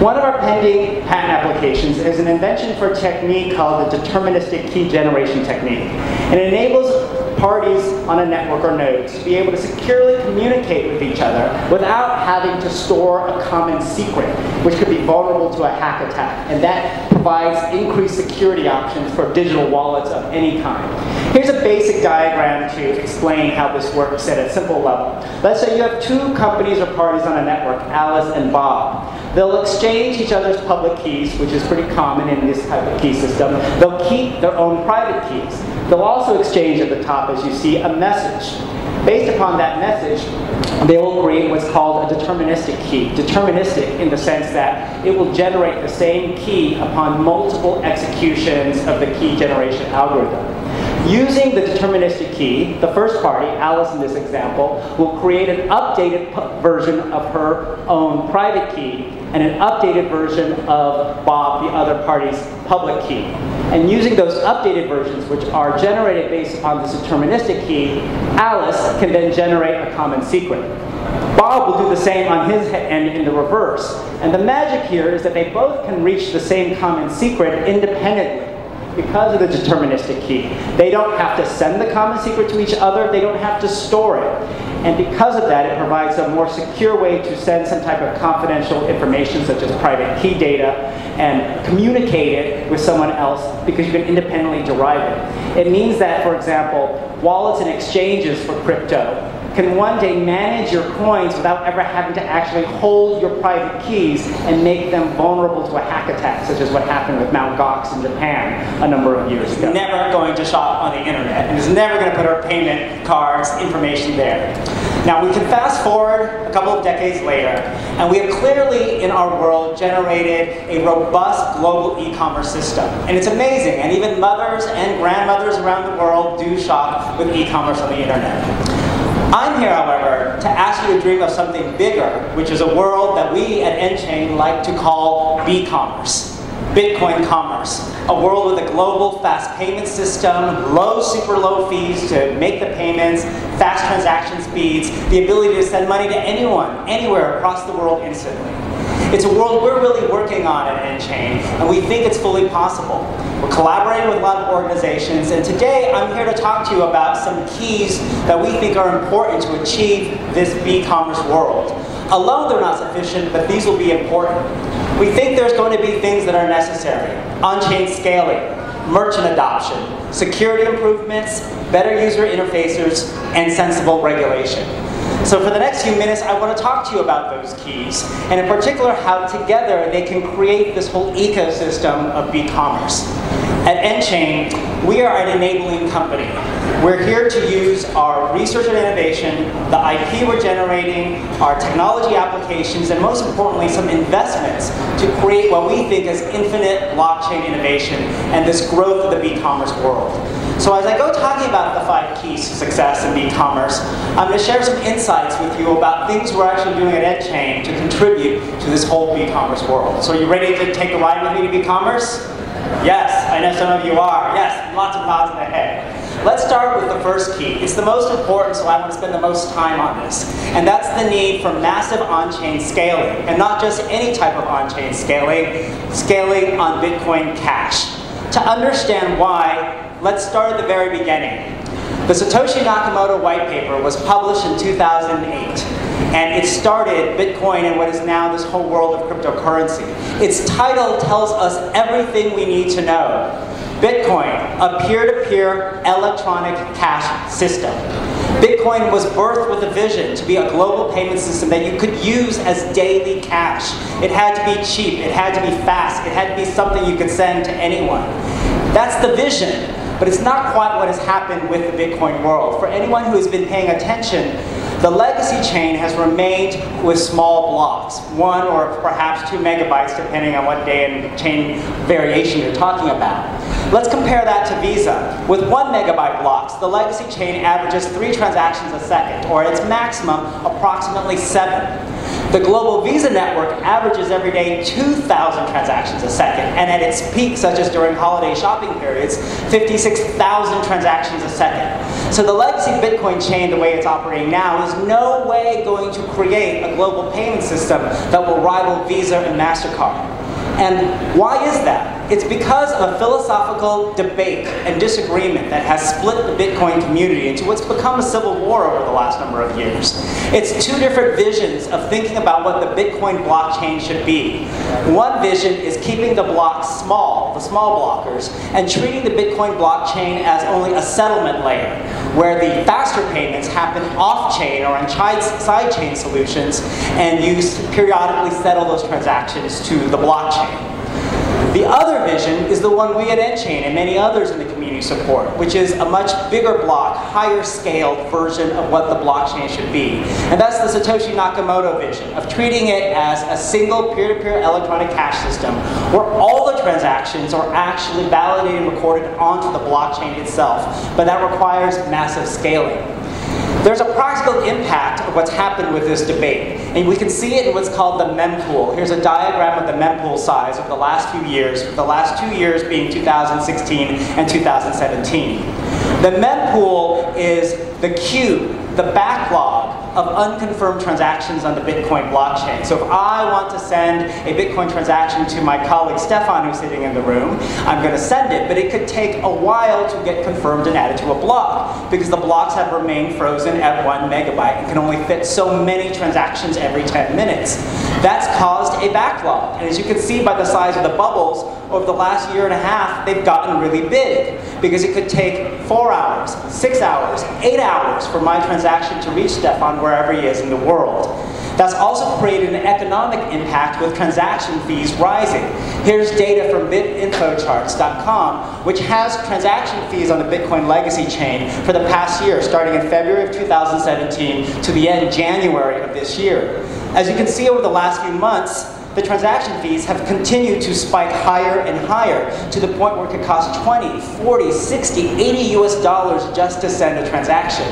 [SPEAKER 9] One of our pending patent applications is an invention for a technique called the deterministic key generation technique. And it enables parties on a network or nodes to be able to securely communicate with each other without having to store a common secret, which could be vulnerable to a hack attack. And that provides increased security options for digital wallets of any kind. Here's a basic diagram to explain how this works at a simple level. Let's say you have 2 companies or parties on a network, Alice and Bob. They'll exchange each other's public keys, which is pretty common in this type of key system. They'll keep their own private keys. They'll also exchange at the top, as you see, a message. Based upon that message, they will create what's called a deterministic key. Deterministic in the sense that it will generate the same key upon multiple executions of the key generation algorithm. Using the deterministic key, the first party, Alice in this example, will create an updated version of her own private key and an updated version of Bob, the other party's public key. And using those updated versions, which are generated based upon this deterministic key, Alice can then generate a common secret. Bob will do the same on his end in the reverse. And the magic here is that they both can reach the same common secret independently because of the deterministic key. They don't have to send the common secret to each other. They don't have to store it. And because of that, it provides a more secure way to send some type of confidential information, such as private key data, and communicate it with someone else because you can independently derive it. It means that, for example, wallets and exchanges for crypto can one day manage your coins without ever having to actually hold your private keys and make them vulnerable to a hack attack, such as what happened with Mt. Gox in Japan a number of years ago.
[SPEAKER 10] Never going to shop on the internet and is never going to put our payment cards information there. Now we can fast forward a couple of decades later, and we have clearly in our world generated a robust global e-commerce system. And it's amazing, and even mothers and grandmothers around the world do shop with e-commerce on the internet. I'm here, however, to ask you to dream of something bigger, which is a world that we at nChain like to call B-commerce, Bitcoin commerce, a world with a global fast payment system, low, super low fees to make the payments, fast transaction speeds, the ability to send money to anyone, anywhere across the world instantly. It's a world we're really working on at nChain, and we think it's fully possible. We're collaborating with a lot of organizations, and today I'm here to talk to you about some keys that we think are important to achieve this B-commerce world. Alone they're not sufficient, but these will be important. We think there's going to be things that are necessary. On-chain scaling, merchant adoption, security improvements, better user interfaces, and sensible regulation. So for the next few minutes, I want to talk to you about those keys, and in particular how together they can create this whole ecosystem of B-commerce. At nChain, we are an enabling company. We're here to use our research and innovation, the IP we're generating, our technology applications, and most importantly, some investments to create what we think is infinite blockchain innovation and this growth of the B-commerce world. So as I go talking about the 5 keys to success in B-commerce, I'm going to share some insights with you about things we're actually doing at nChain to contribute to this whole B-commerce world. So are you ready to take a ride with me to B-commerce? Yes, I know some of you are. Yes, lots of nods in the head. Let's start with the first key. It's the most important, so I want to spend the most time on this. And that's the need for massive on-chain scaling. And not just any type of on-chain scaling, scaling on Bitcoin Cash. To understand why, let's start at the very beginning. The Satoshi Nakamoto white paper was published in 2008. And it started Bitcoin and what is now this whole world of cryptocurrency. Its title tells us everything we need to know. Bitcoin, a peer-to-peer electronic cash system. Bitcoin was birthed with a vision to be a global payment system that you could use as daily cash. It had to be cheap, it had to be fast, it had to be something you could send to anyone. That's the vision, but it's not quite what has happened with the Bitcoin world. For anyone who has been paying attention, the legacy chain has remained with small blocks, 1 or perhaps 2 megabytes, depending on what day and chain variation you're talking about. Let's compare that to Visa. With 1 megabyte blocks, the legacy chain averages 3 transactions a second, or at its maximum, approximately 7. The global Visa network averages every day 2,000 transactions a second, and at its peak, such as during holiday shopping periods, 56,000 transactions a second. So the legacy Bitcoin chain, the way it's operating now, is no way going to create a global payment system that will rival Visa and MasterCard. And why is that? It's because of a philosophical debate and disagreement that has split the Bitcoin community into what's become a civil war over the last number of years. It's 2 different visions of thinking about what the Bitcoin blockchain should be. One vision is keeping the blocks small, the small blockers, and treating the Bitcoin blockchain as only a settlement layer, where the faster payments happen off-chain or on side-chain solutions, and you periodically settle those transactions to the blockchain. The other vision is the one we at nChain and many others in the community support, which is a much bigger block, higher scaled version of what the blockchain should be. And that's the Satoshi Nakamoto vision of treating it as a single peer-to-peer electronic cash system where all the transactions are actually validated and recorded onto the blockchain itself, but that requires massive scaling. There's a practical impact of what's happened with this debate, and we can see it in what's called the mempool. Here's a diagram of the mempool size of the last few years, with the last 2 years being 2016 and 2017. The mempool is the queue, the backlog of unconfirmed transactions on the Bitcoin blockchain. So if I want to send a Bitcoin transaction to my colleague Stefan, who's sitting in the room, I'm going to send it, but it could take a while to get confirmed and added to a block, because the blocks have remained frozen at 1 megabyte and can only fit so many transactions every 10 minutes. That's caused a backlog, and as you can see by the size of the bubbles, over the last year and a half, they've gotten really big, because it could take 4 hours, 6 hours, 8 hours for my transaction to reach Stefan wherever he is in the world. That's also created an economic impact with transaction fees rising. Here's data from bitinfocharts.com, which has transaction fees on the Bitcoin legacy chain for the past year, starting in February of 2017 to the end January of this year. As you can see over the last few months, the transaction fees have continued to spike higher and higher, to the point where it could cost 20, 40, 60, 80 US dollars just to send a transaction.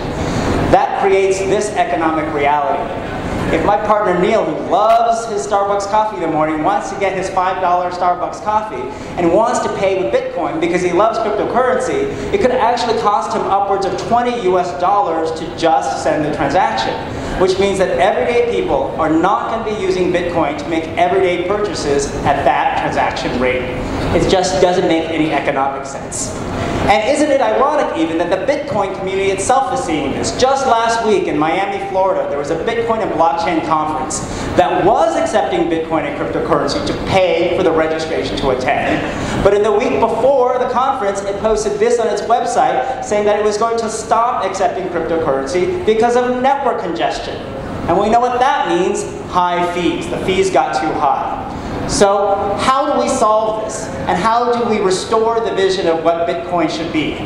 [SPEAKER 10] That creates this economic reality. If my partner Neil, who loves his Starbucks coffee in the morning, wants to get his $5 Starbucks coffee and wants to pay with Bitcoin because he loves cryptocurrency, it could actually cost him upwards of 20 US dollars to just send the transaction. Which means that everyday people are not going to be using Bitcoin to make everyday purchases at that transaction rate. It just doesn't make any economic sense. And isn't it ironic even that the Bitcoin community itself is seeing this? Just last week in Miami, Florida, there was a Bitcoin and blockchain conference that was accepting Bitcoin and cryptocurrency to pay for the registration to attend. But in the week before the conference, it posted this on its website saying that it was going to stop accepting cryptocurrency because of network congestion. And we know what that means: high fees. The fees got too high. So how do we solve this? And how do we restore the vision of what Bitcoin should be?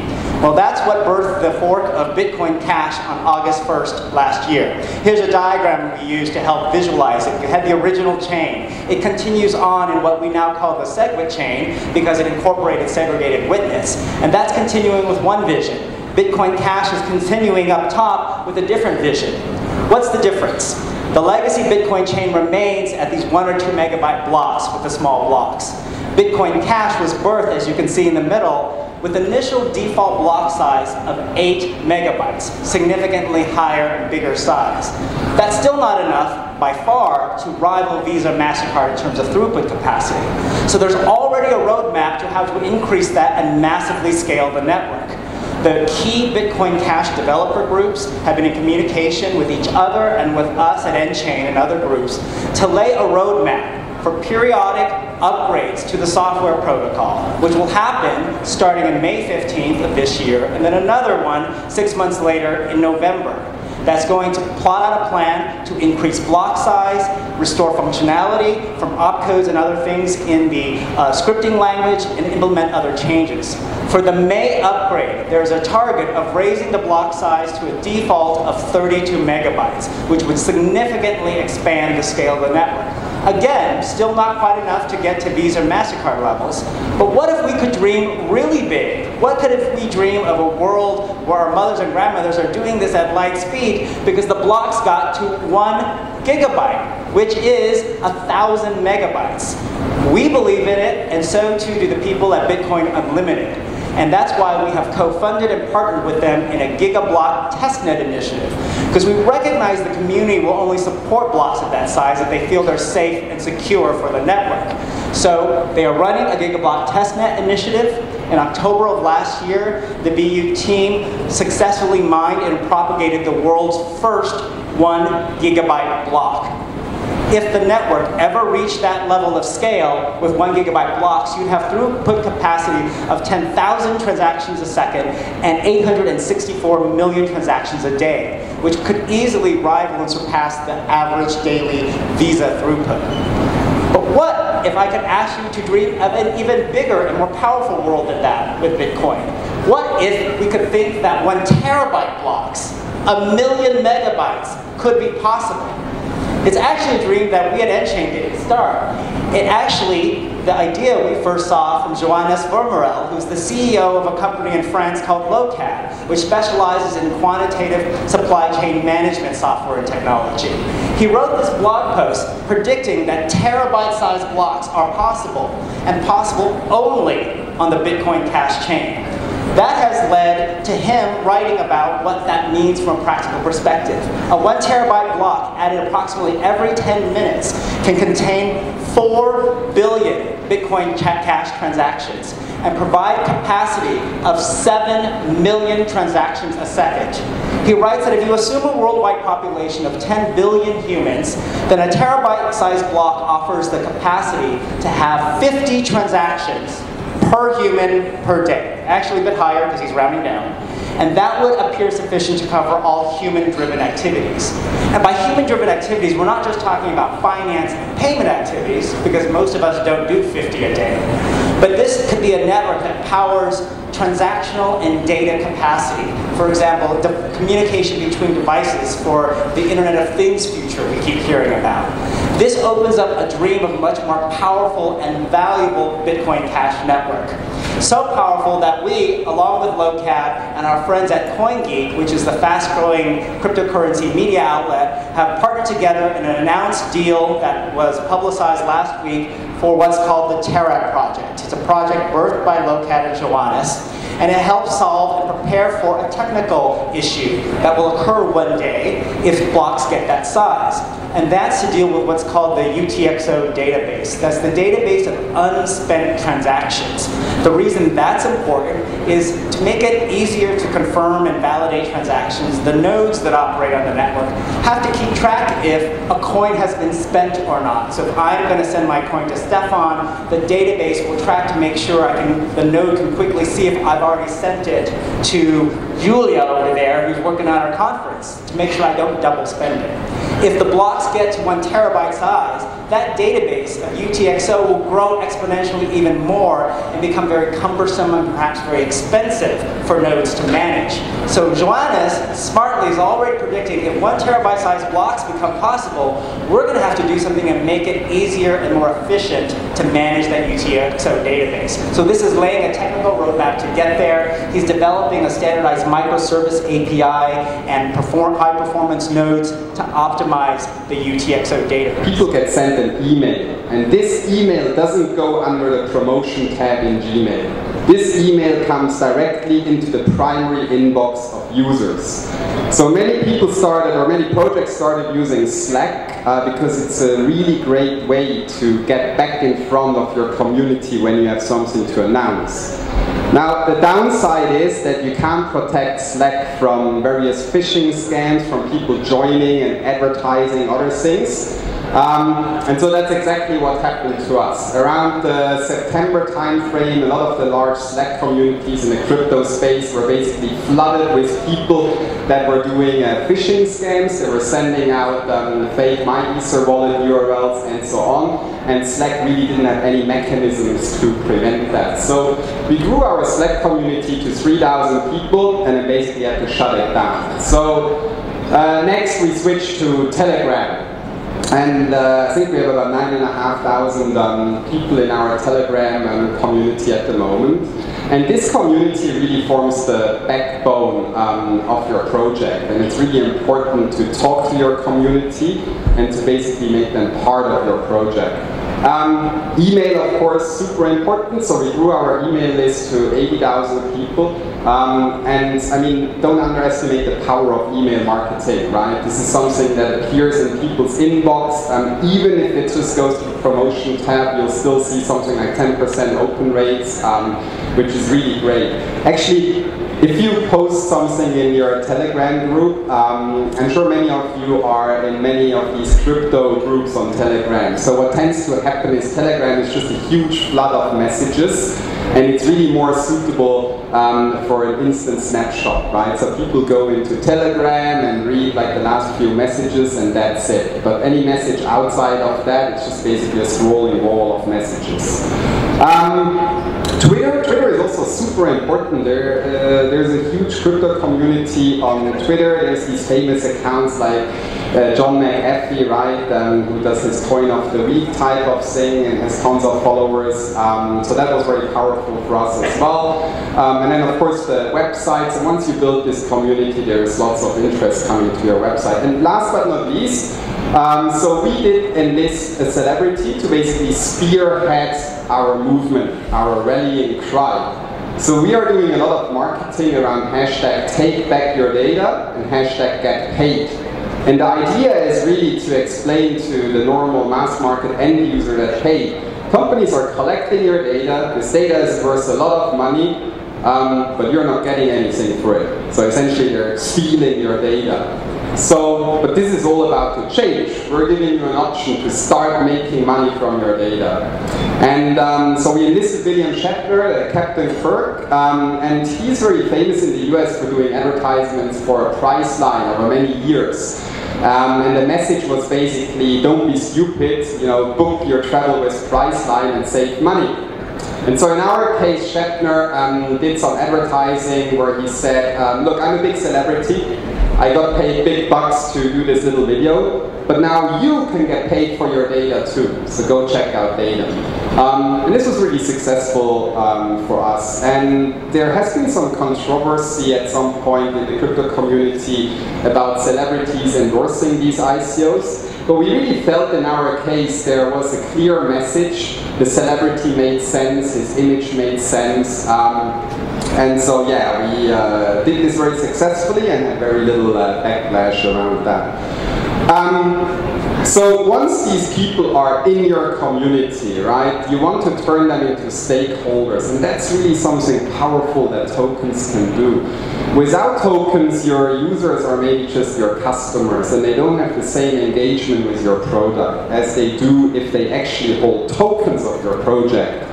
[SPEAKER 10] Well, that's what birthed the fork of Bitcoin Cash on August 1st last year. Here's a diagram we used to help visualize it. We had the original chain. It continues on in what we now call the SegWit chain because it incorporated segregated witness. And that's continuing with one vision. Bitcoin Cash is continuing up top with a different vision. What's the difference? The legacy Bitcoin chain remains at these 1 or 2 megabyte blocks with the small blocks. Bitcoin Cash was birthed, as you can see in the middle, with initial default block size of 8 megabytes, significantly higher and bigger size. That's still not enough, by far, to rival Visa and MasterCard in terms of throughput capacity. So there's already a roadmap to how to increase that and massively scale the network. The key Bitcoin Cash developer groups have been in communication with each other and with us at nChain and other groups to lay a roadmap for periodic upgrades to the software protocol, which will happen starting on May 15th of this year, and then another one 6 months later in November. That's going to plot out a plan to increase block size, restore functionality from opcodes and other things in the scripting language, and implement other changes. For the May upgrade, there's a target of raising the block size to a default of 32 megabytes, which would significantly expand the scale of the network. Again, still not quite enough to get to Visa and MasterCard levels, but what if we could dream really big? What could if we dream of a world where our mothers and grandmothers are doing this at light speed because the blocks got to 1 gigabyte, which is 1,000 megabytes. We believe in it, and so too do the people at Bitcoin Unlimited. And that's why we have co-funded and partnered with them in a gigablock testnet initiative. Because we recognize the community will only support blocks of that size if they feel they're safe and secure for the network. So they are running a gigablock testnet initiative. In October of last year, the BU team successfully mined and propagated the world's first 1 gigabyte block. If the network ever reached that level of scale with 1 gigabyte blocks, you'd have throughput capacity of 10,000 transactions a second and 864 million transactions a day, which could easily rival and surpass the average daily Visa throughput. But what if I could ask you to dream of an even bigger and more powerful world than that with Bitcoin? What if we could think that 1 terabyte blocks, 1 million megabytes, could be possible? It's actually a dream that we at nChain didn't start. It actually the idea we first saw from Johannes Vermerel, who's the CEO of a company in France called Locad, which specializes in quantitative supply chain management software and technology. He wrote this blog post predicting that terabyte-sized blocks are possible, and possible only on the Bitcoin Cash chain. That has led to him writing about what that means from a practical perspective. A 1 terabyte block added approximately every 10 minutes can contain 4 billion Bitcoin Cash transactions and provide capacity of 7 million transactions a second. He writes that if you assume a worldwide population of 10 billion humans, then a terabyte-sized block offers the capacity to have 50 transactions per human per day. Actually a bit higher because he's rounding down. And that would appear sufficient to cover all human-driven activities. And by human-driven activities, we're not just talking about finance and payment activities, because most of us don't do 50 a day. But this could be a network that powers transactional and data capacity. For example, the communication between devices for the Internet of Things future we keep hearing about. This opens up a dream of a much more powerful and valuable Bitcoin Cash network. So powerful that we, along with Locad and our friends at CoinGeek, which is the fast-growing cryptocurrency media outlet, have partnered together in an announced deal that was publicized last week for what's called the Terra project. It's a project birthed by Locad and Johannes, and it helps solve and prepare for a technical issue that will occur one day if blocks get that size. And that's to deal with what's called the UTXO database. That's the database of unspent transactions. The reason that's important is to make it easier to confirm and validate transactions. The nodes that operate on the network have to keep track if a coin has been spent or not. So if I'm going to send my coin to Stefan, the database will track to make sure the node can quickly see if I've already sent it to Julia over there, who's working on our conference, to make sure I don't double spend it. If the blocks get to 1 terabyte size, that database of UTXO will grow exponentially even more and become very cumbersome and perhaps very expensive for nodes to manage. So Johannes smartly is already predicting if 1 terabyte size blocks become possible, we're going to have to do something and make it easier and more efficient to manage that UTXO database. So this is laying a technical roadmap to get there. He's developing a standardized microservice API and high performance nodes to optimize the UTXO database.
[SPEAKER 11] People get sent an email, and this email doesn't go under the promotion tab in Gmail. This email comes directly into the primary inbox of users. So many people started, or many projects started using Slack because it's a really great way to get back in front of your community when you have something to announce. Now, the downside is that you can't protect Slack from various phishing scams, from people joining and advertising other things. And so that's exactly what happened to us. Around the September timeframe, a lot of the large Slack communities in the crypto space were basically flooded with people that were doing phishing scams. They were sending out fake MyEther wallet URLs and so on. And Slack really didn't have any mechanisms to prevent that. So we grew our Slack community to 3,000 people and then basically had to shut it down. So next we switched to Telegram. And I think we have about 9,500 people in our Telegram community at the moment. And this community really forms the backbone of your project. And it's really important to talk to your community and to basically make them part of your project. Email, of course, super important. So we grew our email list to 80,000 people. And I mean, don't underestimate the power of email marketing, right? This is something that appears in people's inbox. Even if it just goes to the promotion tab, you'll still see something like 10% open rates, which is really great. Actually, if you post something in your Telegram group, I'm sure many of you are in many of these crypto groups on Telegram. So what tends to happen is Telegram is just a huge flood of messages, and it's really more suitable for an instant snapshot, right? So people go into Telegram and read like the last few messages and that's it. But any message outside of that, it's just basically a scrolling wall of messages. Twitter is also super important. There's a huge crypto community on Twitter. There's these famous accounts like John McAfee, right, who does his coin of the week type of thing and has tons of followers. So that was very powerful for us as well. And then of course the websites, and once you build this community, there is lots of interest coming to your website. And last but not least, so we did enlist a celebrity to basically spearhead our movement, our rallying cry. So we are doing a lot of marketing around hashtag take back your data and hashtag get paid. And the idea is really to explain to the normal mass market end user that, hey, companies are collecting your data, this data is worth a lot of money, but you're not getting anything for it. So essentially they're stealing your data. So, but this is all about to change. We're giving you an option to start making money from your data. And so we enlisted William Shatner, Captain Kirk, and he's very famous in the US for doing advertisements for a Priceline over many years. And the message was basically, don't be stupid, you know, book your travel with Priceline and save money. And so in our case, Shatner did some advertising where he said, look, I'm a big celebrity. I got paid big bucks to do this little video, but now you can get paid for your data too. So go check out data. And this was really successful for us. And there has been some controversy at some point in the crypto community about celebrities endorsing these ICOs. But we really felt in our case there was a clear message. The celebrity made sense, his image made sense. And so yeah, we did this very successfully and had very little backlash around that. So once these people are in your community, right, you want to turn them into stakeholders, and that's really something powerful that tokens can do. Without tokens, your users are maybe just your customers, and they don't have the same engagement with your product as they do if they actually hold tokens of your project.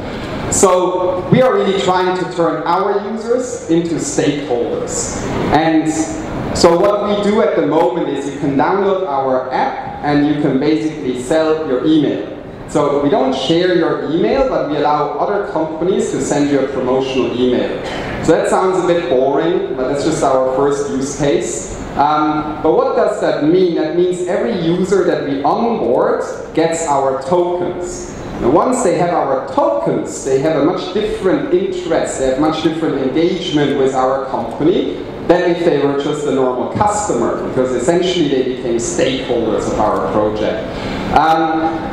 [SPEAKER 11] So we are really trying to turn our users into stakeholders. And so what we do at the moment is you can download our app and you can basically sell your email. So we don't share your email, but we allow other companies to send you a promotional email. So that sounds a bit boring, but that's just our first use case. But what does that mean? That means every user that we onboard gets our tokens. And once they have our tokens, they have a much different interest, they have much different engagement with our company than if they were just a normal customer, because essentially they became stakeholders of our project.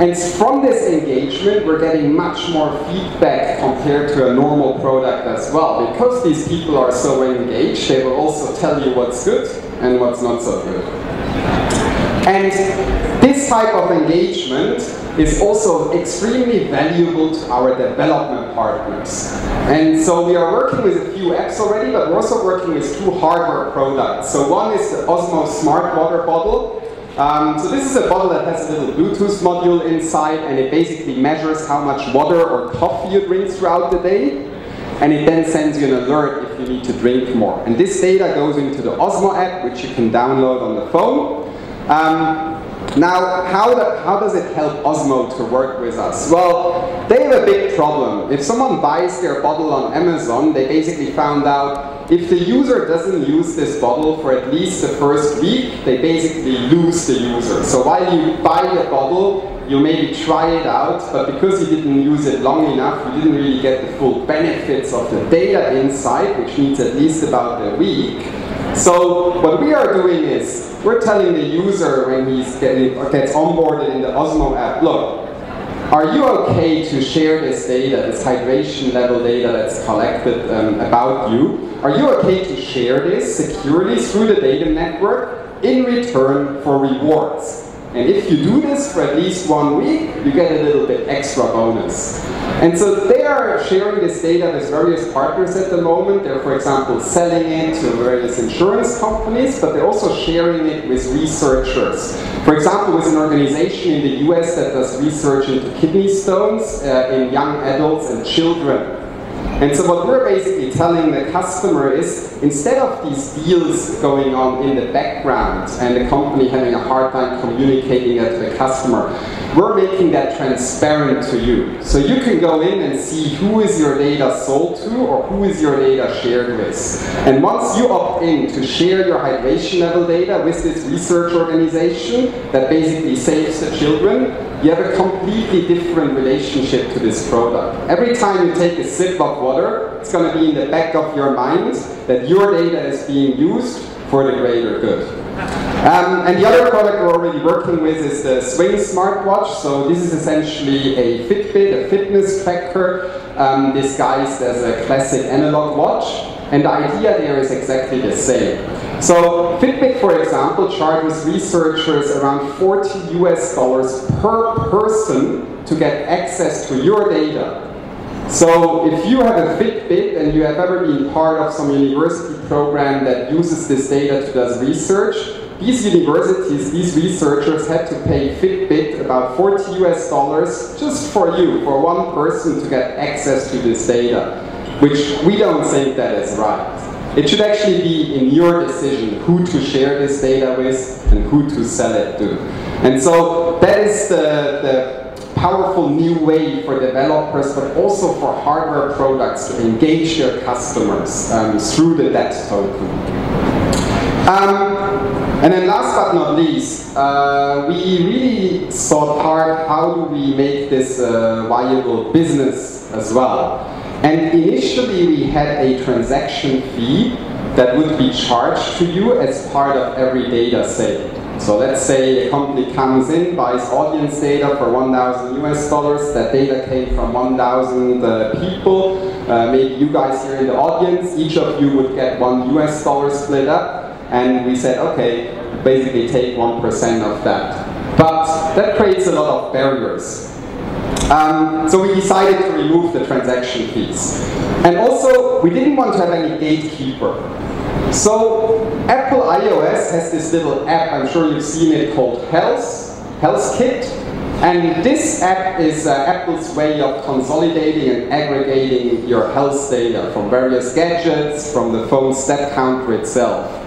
[SPEAKER 11] And from this engagement, we're getting much more feedback compared to a normal product as well. Because these people are so engaged, they will also tell you what's good and what's not so good. And this type of engagement is also extremely valuable to our development partners. And so we are working with a few apps already, but we're also working with 2 hardware products. So one is the Osmo Smart Water Bottle. So this is a bottle that has a little Bluetooth module inside, and it basically measures how much water or coffee you drink throughout the day. And it then sends you an alert if you need to drink more. And this data goes into the Osmo app, which you can download on the phone. Now, how does it help Osmo to work with us? Well, they have a big problem. If someone buys their bottle on Amazon, they basically found out if the user doesn't use this bottle for at least the first week, they basically lose the user. So while you buy the bottle, you maybe try it out, but because you didn't use it long enough, you didn't really get the full benefits of the data inside, which needs at least about a week. So what we are doing is, we're telling the user when he gets onboarded in the Osmo app, look, are you okay to share this data, this hydration level data that's collected about you? Are you okay to share this securely through the data network in return for rewards? And if you do this for at least 1 week, you get a little bit extra bonus. And so they are sharing this data with various partners at the moment. They're, for example, selling it to various insurance companies, but they're also sharing it with researchers. For example, with an organization in the US that does research into kidney stones in young adults and children. And so what we're basically telling the customer is, instead of these deals going on in the background and the company having a hard time communicating that to the customer, we're making that transparent to you. So you can go in and see who is your data sold to or who is your data shared with. And once you opt in to share your hydration level data with this research organization that basically saves the children, you have a completely different relationship to this product. Every time you take a sip of water, it's going to be in the back of your mind that your data is being used for the greater good. And the other product we're already working with is the Swing smartwatch. So this is essentially a Fitbit, a fitness tracker, disguised as a classic analog watch. And the idea there is exactly the same. So Fitbit, for example, charges researchers around $40 US per person to get access to your data. So if you have a Fitbit and you have ever been part of some university program that uses this data to do research, these universities, these researchers had to pay Fitbit about $40 US just for you, for one person to get access to this data, which we don't think that is right. It should actually be in your decision who to share this data with and who to sell it to. And so that is the powerful new way for developers, but also for hardware products to engage their customers through the DET token. And then last but not least, we really thought hard, how do we make this a viable business as well? And initially we had a transaction fee that would be charged to you as part of every data sale. So let's say a company comes in, buys audience data for $1,000 US, that data came from 1,000 people, maybe you guys here in the audience, each of you would get $1 US split up, and we said, okay, basically take 1% of that. But that creates a lot of barriers. So we decided to remove the transaction fees. And also, we didn't want to have any gatekeeper. So Apple iOS has this little app, I'm sure you've seen it, called Health Kit. And this app is Apple's way of consolidating and aggregating your health data from various gadgets, from the phone step counter itself.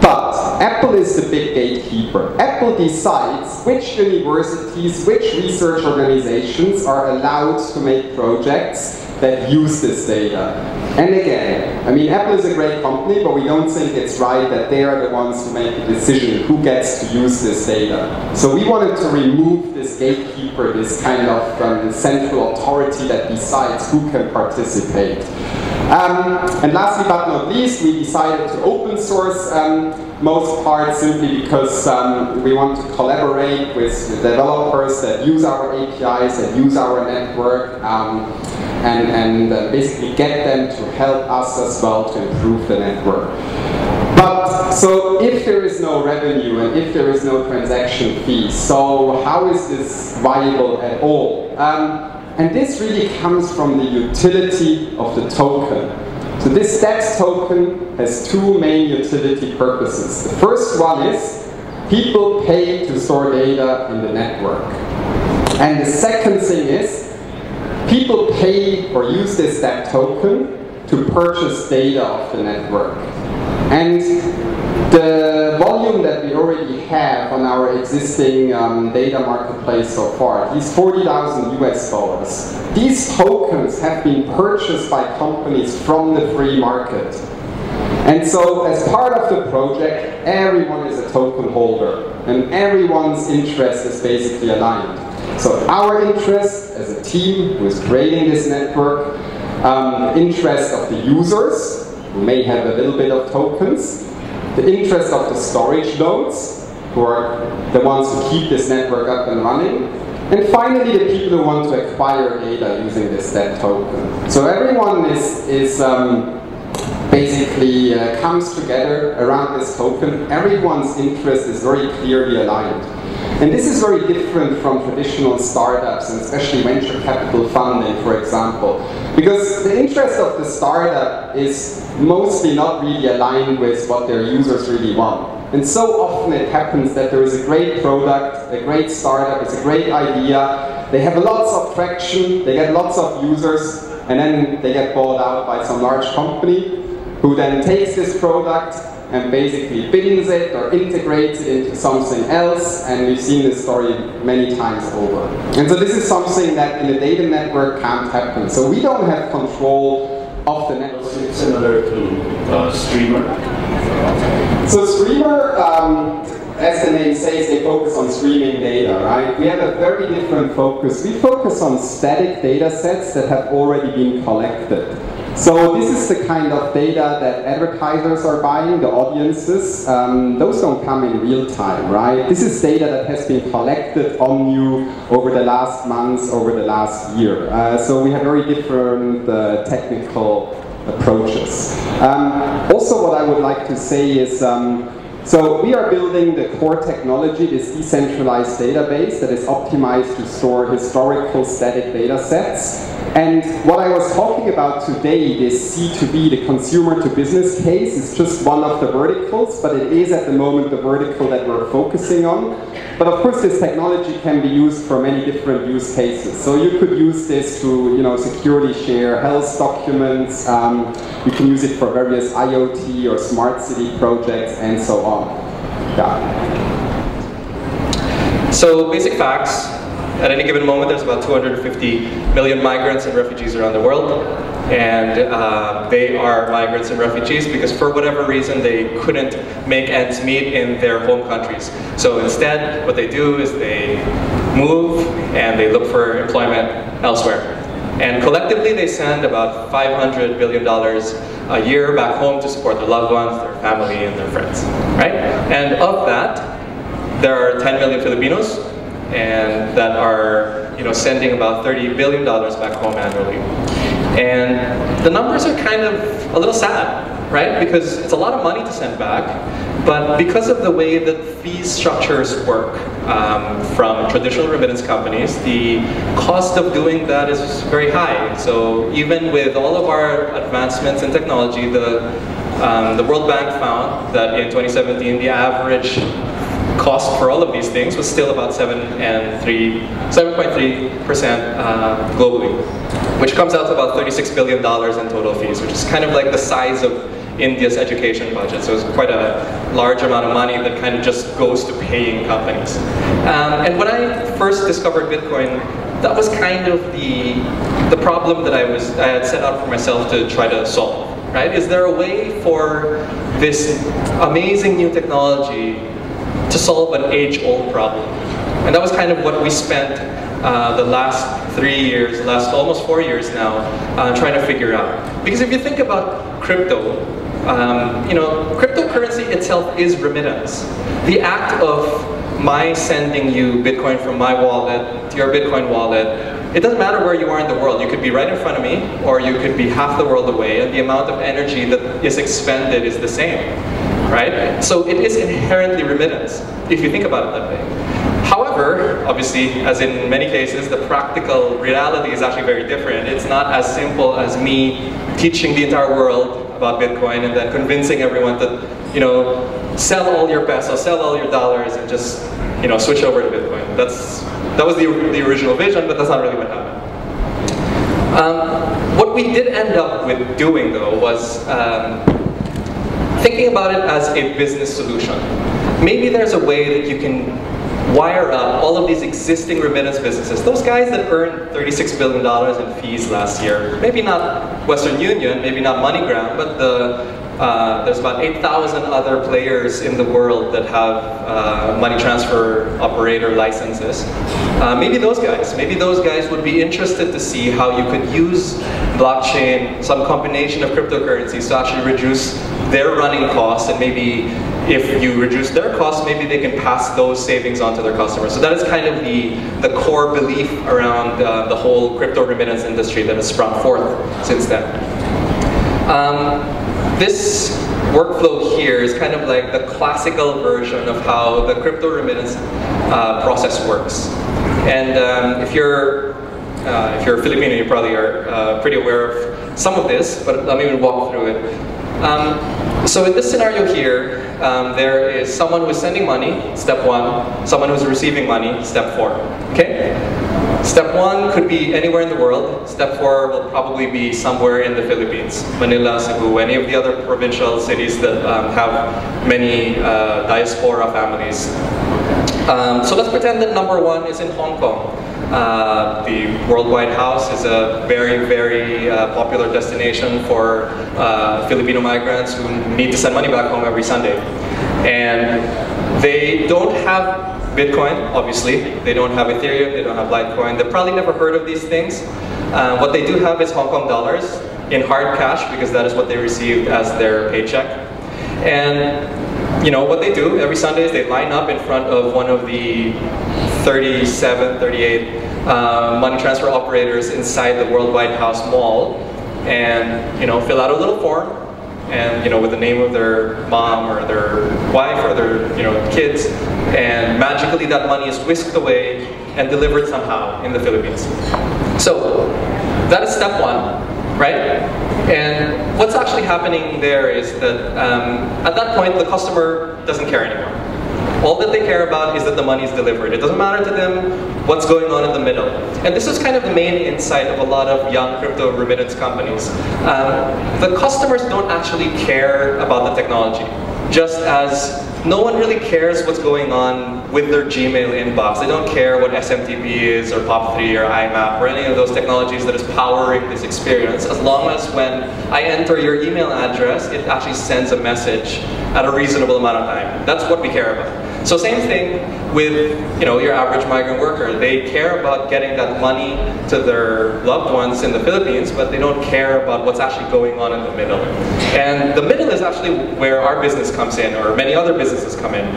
[SPEAKER 11] But Apple is the big gatekeeper. Apple decides which universities, which research organizations are allowed to make projects that use this data. And again, I mean, Apple is a great company, but we don't think it's right that they are the ones who make the decision who gets to use this data. So we wanted to remove this gatekeeper, this kind of central authority that decides who can participate. And lastly but not least, we decided to open source most parts simply because we want to collaborate with the developers that use our APIs, that use our network, and basically get them to help us as well to improve the network. But, so if there is no revenue and if there is no transaction fee, so how is this viable at all? And this really comes from the utility of the token. So this DEX token has two main utility purposes. The first one is people pay to store data in the network. And the second thing is people pay or use this DEX token to purchase data off the network. And the volume that we already have on our existing data marketplace so far, these $40,000 US, these tokens have been purchased by companies from the free market. And so as part of the project, everyone is a token holder and everyone's interest is basically aligned. So our interest as a team who is creating this network, the interest of the users who may have a little bit of tokens, the interest of the storage nodes, who are the ones who keep this network up and running, and finally the people who want to acquire data using this DET token. So everyone is basically comes together around this token. Everyone's interest is very clearly aligned. And this is very different from traditional startups, and especially venture capital funding, for example. Because the interest of the startup is mostly not really aligned with what their users really want. And so often it happens that there is a great product, a great startup, it's a great idea, they have lots of traction, they get lots of users, and then they get bought out by some large company who then takes this product and basically bins it or integrates it into something else, and we've seen this story many times over. And so this is something that in a data network can't happen. So we don't have control of the network.
[SPEAKER 12] It's similar to Streamer.
[SPEAKER 11] So Streamer, as the name says, they focus on streaming data, right? We have a very different focus. We focus on static data sets that have already been collected. So this is the kind of data that advertisers are buying, the audiences. Those don't come in real time, right? This is data that has been collected on you over the last months, over the last year. So we have very different technical approaches. Also what I would like to say is, so we are building the core technology, this decentralized database that is optimized to store historical static data sets. And what I was talking about today, this C2B, the consumer to business case, is just one of the verticals, but it is at the moment the vertical that we're focusing on. But of course this technology can be used for many different use cases. So you could use this to, securely share health documents, you can use it for various IoT or smart city projects and so on. Yeah.
[SPEAKER 13] So basic facts. At any given moment, there's about 250 million migrants and refugees around the world. And they are migrants and refugees because for whatever reason, they couldn't make ends meet in their home countries. So instead, what they do is they move and they look for employment elsewhere. And collectively, they send about $500 billion a year back home to support their loved ones, their family, and their friends, right? And of that, there are 10 million Filipinos, and that are sending about $30 billion back home annually. And the numbers are kind of a little sad, right? Because it's a lot of money to send back, but because of the way that fee structures work from traditional remittance companies, the cost of doing that is very high. So even with all of our advancements in technology, the World Bank found that in 2017, the average cost for all of these things was still about 7.3% globally, which comes out to about $36 billion in total fees, which is kind of like the size of India's education budget. So it's quite a large amount of money that kind of just goes to paying companies. And when I first discovered Bitcoin, that was kind of the problem that I had set out for myself to try to solve. Right? Is there a way for this amazing new technology to solve an age-old problem? And that was kind of what we spent the last 3 years, almost 4 years now, trying to figure out. Because if you think about crypto, cryptocurrency itself is remittance. The act of my sending you Bitcoin from my wallet to your Bitcoin wallet, it doesn't matter where you are in the world. You could be right in front of me, or you could be half the world away, and the amount of energy that is expended is the same. Right? So it is inherently remittance, if you think about it that way. However, obviously, as in many cases, the practical reality is actually very different. It's not as simple as me teaching the entire world about Bitcoin and then convincing everyone to, sell all your pesos, sell all your dollars, and just, switch over to Bitcoin. That was the original vision, but that's not really what happened. What we did end up with doing, though, was thinking about it as a business solution. Maybe there's a way that you can wire up all of these existing remittance businesses, those guys that earned $36 billion in fees last year. Maybe not Western Union, maybe not MoneyGram, but there's about 8,000 other players in the world that have money transfer operator licenses. Maybe those guys would be interested to see how you could use blockchain, some combination of cryptocurrencies to actually reduce their running costs, and maybe if you reduce their costs, maybe they can pass those savings on to their customers. So that is kind of the core belief around the whole crypto remittance industry that has sprung forth since then. This workflow here is kind of like the classical version of how the crypto remittance process works. And if you're a Filipino, you probably are pretty aware of some of this, but let me walk through it. So in this scenario here, there is someone who is sending money, step 1, someone who is receiving money, step 4. Okay? Step 1 could be anywhere in the world. Step 4 will probably be somewhere in the Philippines, Manila, Cebu, any of the other provincial cities that have many diaspora families. So let's pretend that number 1 is in Hong Kong. The Worldwide House is a very, very popular destination for Filipino migrants who need to send money back home every Sunday. And they don't have Bitcoin, obviously. They don't have Ethereum, they don't have Litecoin. They've probably never heard of these things. What they do have is Hong Kong dollars in hard cash, because that is what they received as their paycheck. And you know what they do every Sunday is they line up in front of one of the 37, 38 money transfer operators inside the Worldwide House Mall, and fill out a little form, and with the name of their mom or their wife or their kids, and magically that money is whisked away and delivered somehow in the Philippines. So that is step 1, right? And what's actually happening there is that at that point the customer doesn't care anymore. All that they care about is that the money is delivered. It doesn't matter to them what's going on in the middle. And this is kind of the main insight of a lot of young crypto remittance companies. The customers don't actually care about the technology, just as no one really cares what's going on with their Gmail inbox. They don't care what SMTP is, or POP3, or IMAP, or any of those technologies that is powering this experience, as long as when I enter your email address, it actually sends a message at a reasonable amount of time. That's what we care about. So same thing with your average migrant worker. They care about getting that money to their loved ones in the Philippines, but they don't care about what's actually going on in the middle. And the middle is actually where our business comes in, or many other businesses come in.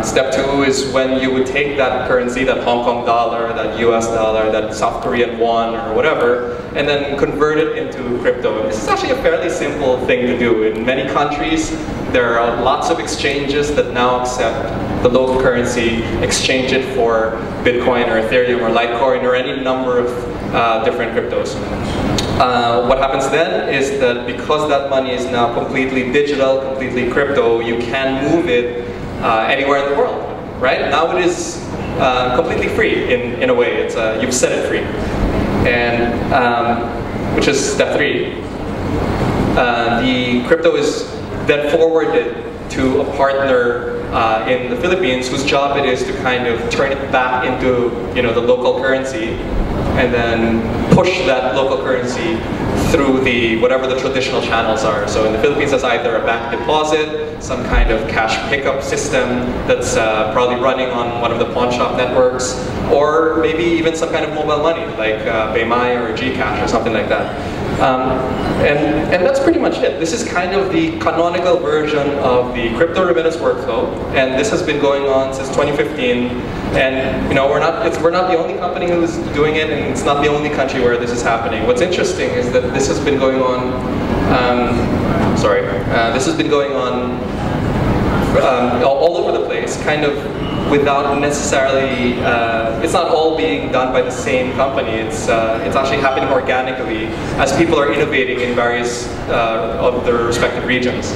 [SPEAKER 13] Step 2 is when you would take that currency, that Hong Kong dollar, that US dollar, that South Korean won, or whatever, and then convert it into crypto. And this is actually a fairly simple thing to do. In many countries, there are lots of exchanges that now accept the local currency, exchange it for Bitcoin or Ethereum or Litecoin or any number of different cryptos. What happens then is that because that money is now completely digital, completely crypto, you can move it anywhere in the world, right? Now it is completely free in a way. It's you've set it free, and which is step 3. The crypto is then forwarded to a partner in the Philippines whose job it is to kind of turn it back into the local currency, and then push that local currency through whatever the traditional channels are. So in the Philippines, that's either a bank deposit, some kind of cash pickup system that's probably running on one of the pawn shop networks, or maybe even some kind of mobile money like PayMaya or GCash or something like that. And that's pretty much it. This is kind of the canonical version of the crypto remittance workflow, and this has been going on since 2015. And we're not the only company who's doing it, and it's not the only country where this is happening. What's interesting is that this has been going on. This has been going on all over the place, kind of without necessarily. It's not all being done by the same company. It's actually happening organically as people are innovating in various of their respective regions.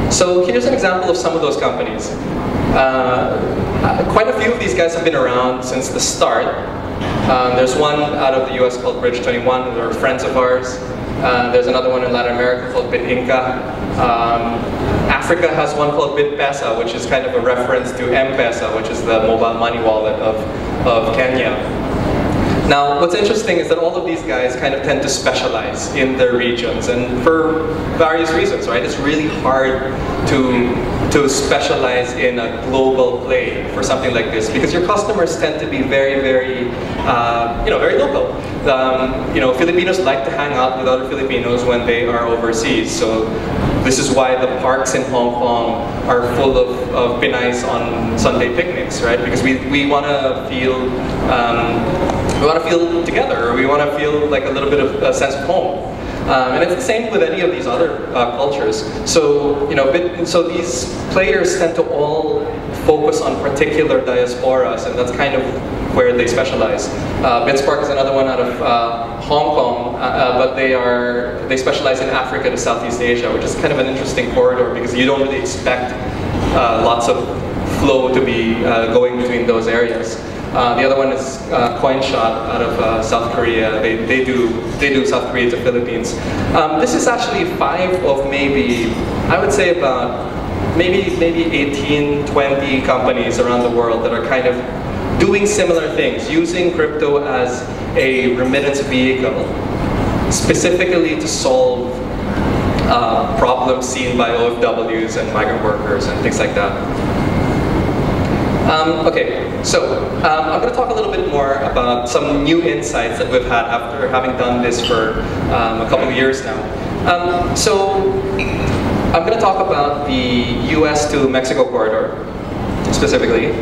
[SPEAKER 13] So here's an example of some of those companies. Quite a few of these guys have been around since the start. There's one out of the US called Bridge 21, they're friends of ours. There's another one in Latin America called BitInca. Africa has one called BitPesa, which is kind of a reference to M-Pesa, which is the mobile money wallet of Kenya. Now, what's interesting is that all of these guys kind of tend to specialize in their regions, and for various reasons, right? It's really hard to specialize in a global play for something like this, because your customers tend to be very, very, very local. Filipinos like to hang out with other Filipinos when they are overseas. So this is why the parks in Hong Kong are full of Pinays on Sunday picnics, right? Because we want to feel. We want to feel together, or we want to feel like a little bit of a sense of home. And it's the same with any of these other cultures. So, so these players tend to all focus on particular diasporas, and that's kind of where they specialize. BitSpark is another one out of Hong Kong, but they specialize in Africa to Southeast Asia, which is kind of an interesting corridor because you don't really expect lots of flow to be going between those areas. The other one is CoinShot out of South Korea. They do South Korea to Philippines. This is actually 5 of maybe, I would say about maybe 18, 20 companies around the world that are kind of doing similar things, using crypto as a remittance vehicle, specifically to solve problems seen by OFWs and migrant workers and things like that. Okay, so I'm going to talk a little bit more about some new insights that we've had after having done this for a couple of years now. So I'm going to talk about the US to Mexico corridor, specifically.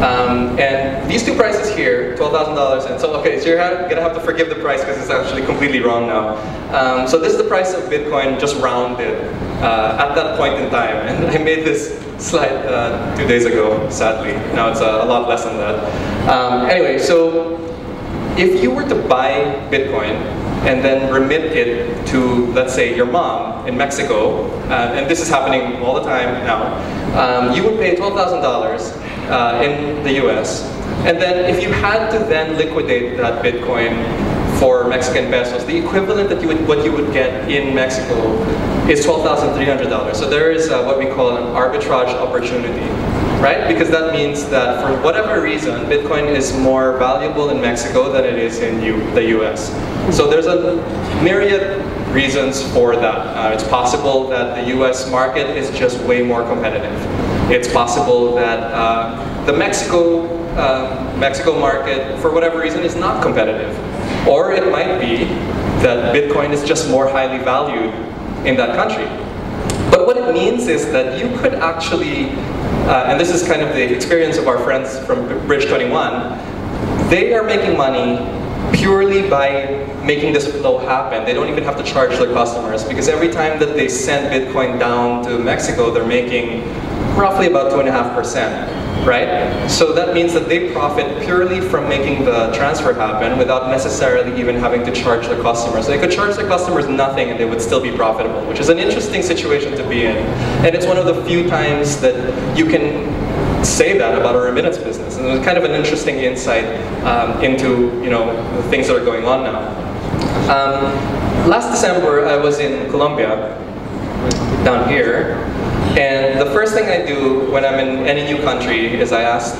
[SPEAKER 13] And these two prices here, $12,000, and so, okay, so you're going to have to forgive the price because it's actually completely wrong now. So this is the price of Bitcoin just rounded at that point in time. And I made this slide 2 days ago, sadly. Now it's a lot less than that. Anyway, so if you were to buy Bitcoin and then remit it to, let's say, your mom in Mexico, and this is happening all the time now, you would pay $12,000 in the US. And then if you had to then liquidate that Bitcoin for Mexican pesos, the equivalent that what you would get in Mexico is $12,300. So there is what we call an arbitrage opportunity, right? Because that means that for whatever reason, Bitcoin is more valuable in Mexico than it is in the US. So there's a myriad reasons for that. It's possible that the US market is just way more competitive. It's possible that the Mexico market, for whatever reason, is not competitive. Or it might be that Bitcoin is just more highly valued in that country. But what it means is that you could actually, and this is kind of the experience of our friends from Bridge 21, they are making money purely by making this flow happen. They don't even have to charge their customers because every time that they send Bitcoin down to Mexico, they're making roughly about 2.5%, right? So that means that they profit purely from making the transfer happen without necessarily even having to charge their customers. They could charge their customers nothing and they would still be profitable, which is an interesting situation to be in. And it's one of the few times that you can say that about a remittance business. And it was kind of an interesting insight into the things that are going on now. Last December, I was in Colombia, down here, and the first thing I do when I'm in any new country is I ask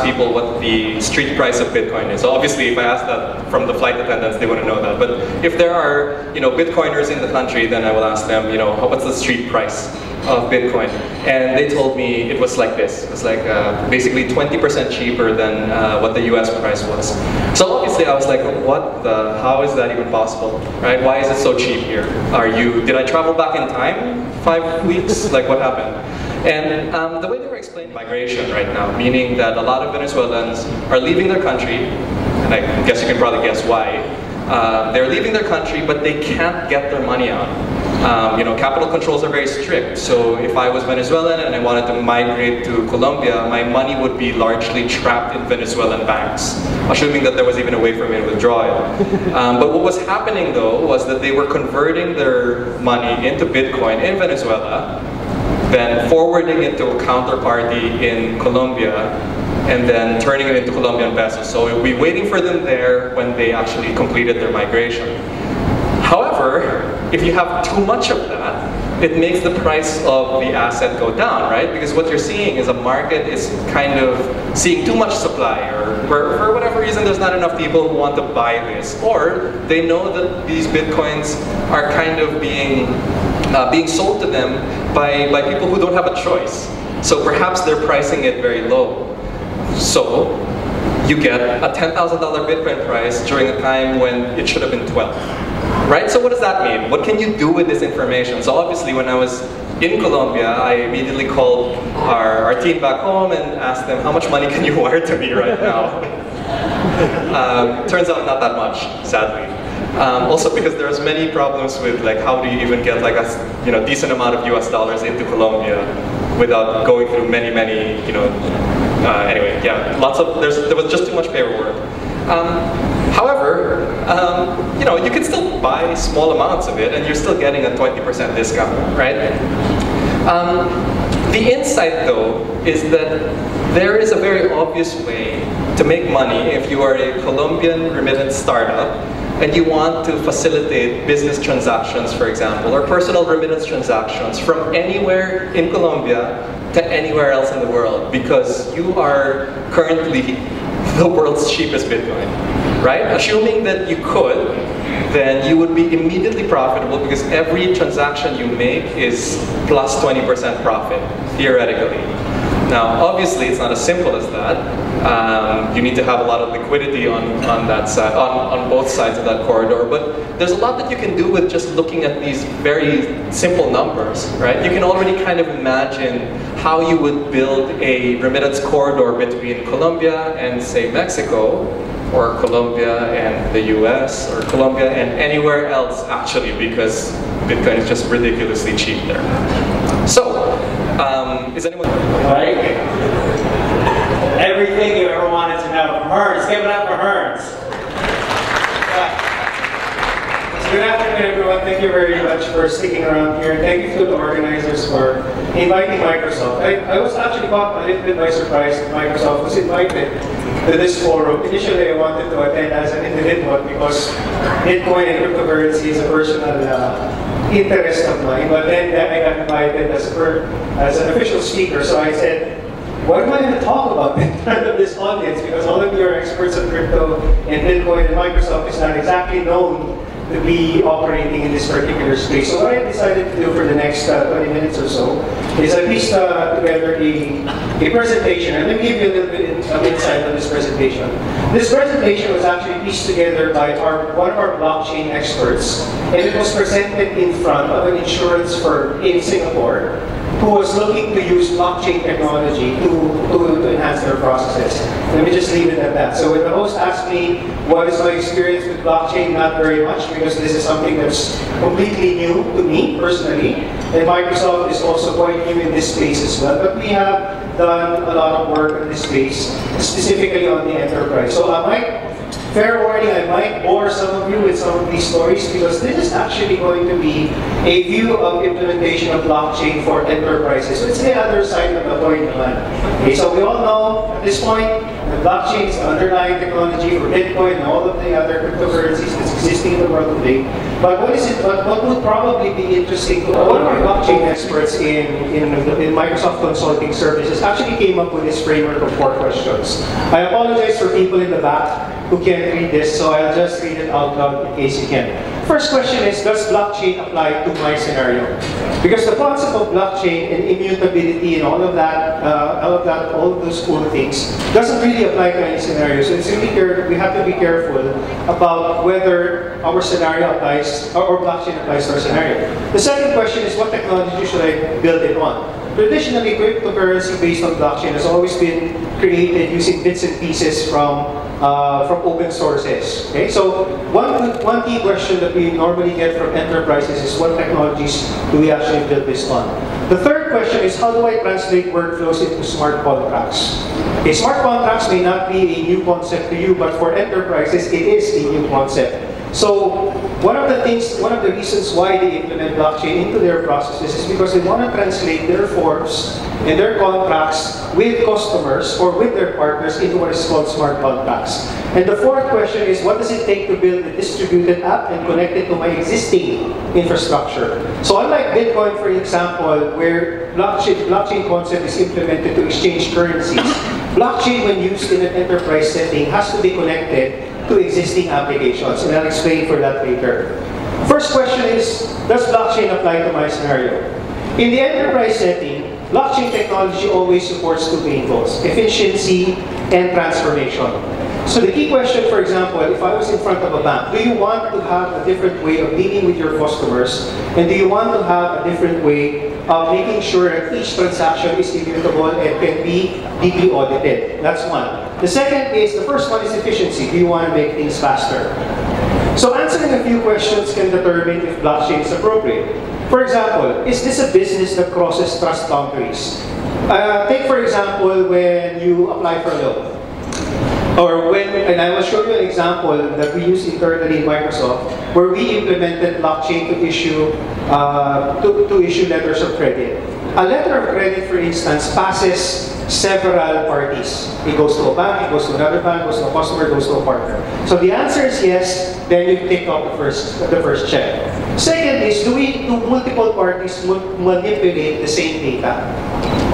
[SPEAKER 13] people what the street price of Bitcoin is. So obviously, if I ask that from the flight attendants, they wouldn't know that. But if there are Bitcoiners in the country, then I will ask them, what's the street price of Bitcoin? And they told me it was like this. It was like basically 20% cheaper than what the US price was. So obviously I was like, how is that even possible, right? Why is it so cheap here? Did I travel back in time 5 weeks? Like what happened? And the way they were explaining migration right now, meaning that a lot of Venezuelans are leaving their country, and I guess you can probably guess why. They're leaving their country, but they can't get their money out. Capital controls are very strict. So if I was Venezuelan and I wanted to migrate to Colombia, my money would be largely trapped in Venezuelan banks, assuming that there was even a way for me to withdraw it. But what was happening though was that they were converting their money into Bitcoin in Venezuela, then forwarding it to a counterparty in Colombia, and then turning it into Colombian pesos. So we'll be waiting for them there when they actually completed their migration. However, if you have too much of that, it makes the price of the asset go down, right? Because what you're seeing is a market is kind of seeing too much supply, or for whatever reason there's not enough people who want to buy this, or they know that these Bitcoins are kind of being sold to them by people who don't have a choice. So perhaps they're pricing it very low. So you get a $10,000 Bitcoin price during a time when it should have been 12. Right? So what does that mean? What can you do with this information? So obviously when I was in Colombia, I immediately called our team back home and asked them, how much money can you wire to me right now? Turns out not that much, sadly. Also because there's many problems with like how do you even get like a decent amount of US dollars into Colombia without going through many anyway, yeah, there was just too much paperwork. However, you can still buy small amounts of it and you're still getting a 20% discount, right? The insight, though, is that there is a very obvious way to make money if you are a Colombian remittance startup and you want to facilitate business transactions, for example, or personal remittance transactions from anywhere in Colombia to anywhere else in the world, because you are currently the world's cheapest Bitcoin, right? Assuming that you could, then you would be immediately profitable because every transaction you make is plus 20% profit, theoretically. Now, obviously, it's not as simple as that. You need to have a lot of liquidity on that side, on both sides of that corridor. But there's a lot that you can do with just looking at these very simple numbers, right? You can already kind of imagine how you would build a remittance corridor between Colombia and, say, Mexico, or Colombia and the US, or Colombia and anywhere else, actually, because Bitcoin is just ridiculously cheap there. So, is anyone...
[SPEAKER 14] Right? Everything you ever wanted to know from Hearns. Give it up for Hearns. Good afternoon, everyone. Thank you very much for sticking around here. Thank you to the organizers for inviting Microsoft. I was actually caught a little bit by surprise that Microsoft was invited to this forum. Initially, I wanted to attend as an individual because Bitcoin and cryptocurrency is a personal interest of mine. But then I got invited as an official speaker. So I said, what am I going to talk about in front of this audience? Because all of you are experts on crypto and Bitcoin, and Microsoft is not exactly known to be operating in this particular space. So what I decided to do for the next 20 minutes or so is I pieced together a presentation. And let me give you a little bit of insight on this presentation. This presentation was actually pieced together by one of our blockchain experts, and it was presented in front of an insurance firm in Singapore who was looking to use blockchain technology to enhance their processes. Let me just leave it at that. So when the host asked me what is my experience with blockchain, not very much, because this is something that's completely new to me personally, and Microsoft is also quite new in this space as well. But we have done a lot of work in this space, specifically on the enterprise. So fair warning, I might bore some of you with some of these stories because this is actually going to be a view of implementation of blockchain for enterprises. So it's the other side of the coin. Okay, so we all know at this point that blockchain is the underlying technology for Bitcoin and all of the other cryptocurrencies that's existing in the world today. But what would probably be interesting to one of our blockchain experts in Microsoft Consulting Services actually came up with this framework of 4 questions. I apologize for people in the back who can't read this, so I'll just read it out loud in case you can. First question is, does blockchain apply to my scenario? Because the concept of blockchain and immutability and all of those cool things doesn't really apply to any scenario. So it's really we have to be careful about whether our scenario applies or blockchain applies to our scenario. The second question is, what technology should I build it on? Traditionally, cryptocurrency based on blockchain has always been created using bits and pieces from open sources. Okay, so one key question that we normally get from enterprises is what technologies do we actually build this on? The third question is, how do I translate workflows into smart contracts? Okay, smart contracts may not be a new concept to you, but for enterprises, it is a new concept. So one of the reasons why they implement blockchain into their processes is because they want to translate their forms and their contracts with customers or with their partners into what is called smart contracts. And the fourth question is, what does it take to build a distributed app and connect it to my existing infrastructure? So unlike Bitcoin, for example, where blockchain concept is implemented to exchange currencies, blockchain, when used in an enterprise setting, has to be connected to existing applications, and I'll explain for that later. First question is, does blockchain apply to my scenario? In the enterprise setting, blockchain technology always supports 2 main goals: efficiency and transformation. So the key question, for example, if I was in front of a bank, do you want to have a different way of dealing with your customers, and do you want to have a different way of making sure that each transaction is immutable and can be deeply audited? That's one. The second is, the first one is efficiency. Do you want to make things faster? So answering a few questions can determine if blockchain is appropriate. For example, is this a business that crosses trust boundaries? Take for example, when you apply for a loan. And I will show you an example that we use internally in Microsoft, where we implemented blockchain to issue letters of credit. a letter of credit, for instance, passes several parties. It goes to a bank, it goes to another bank, goes to a customer, it goes to a partner. So the answer is yes, then you take out the first check. Second is, do multiple parties manipulate the same data?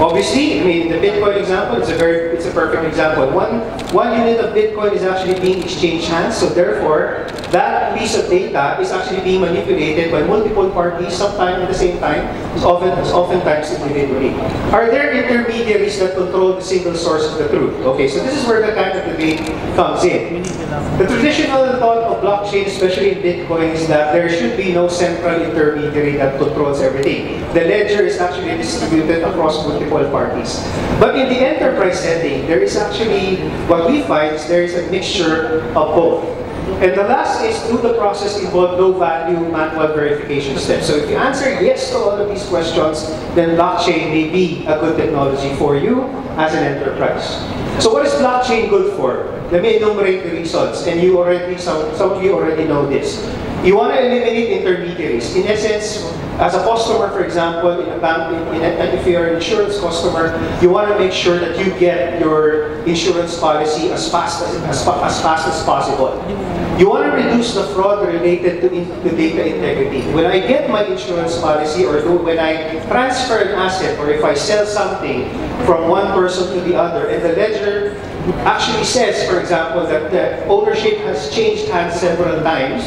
[SPEAKER 14] Obviously, I mean, the Bitcoin example is it's a perfect example. One unit of Bitcoin is actually being exchanged hands, so therefore, that piece of data is actually being manipulated by multiple parties sometime at the same time, oftentimes individually. Are there intermediaries that control the single source of the truth? Okay, so this is where the kind of debate comes in. The traditional thought of blockchain, especially in Bitcoin, is that there should be no central intermediary that controls everything. The ledger is actually distributed across multiple parties. But in the enterprise setting, there is actually, what we find is there is a mixture of both. And the last is, do the process involve low-value manual verification steps? So if you answer yes to all of these questions, then blockchain may be a good technology for you as an enterprise. So what is blockchain good for? Let me enumerate the reasons, and some of you already know this. You want to eliminate intermediaries. In essence, as a customer, for example, in a bank, if you're an insurance customer, you want to make sure that you get your insurance policy as fast as possible. You want to reduce the fraud related to data integrity. When I get my insurance policy, or when I transfer an asset, or if I sell something from one person to the other, and the ledger actually says, for example, that the ownership has changed hands several times,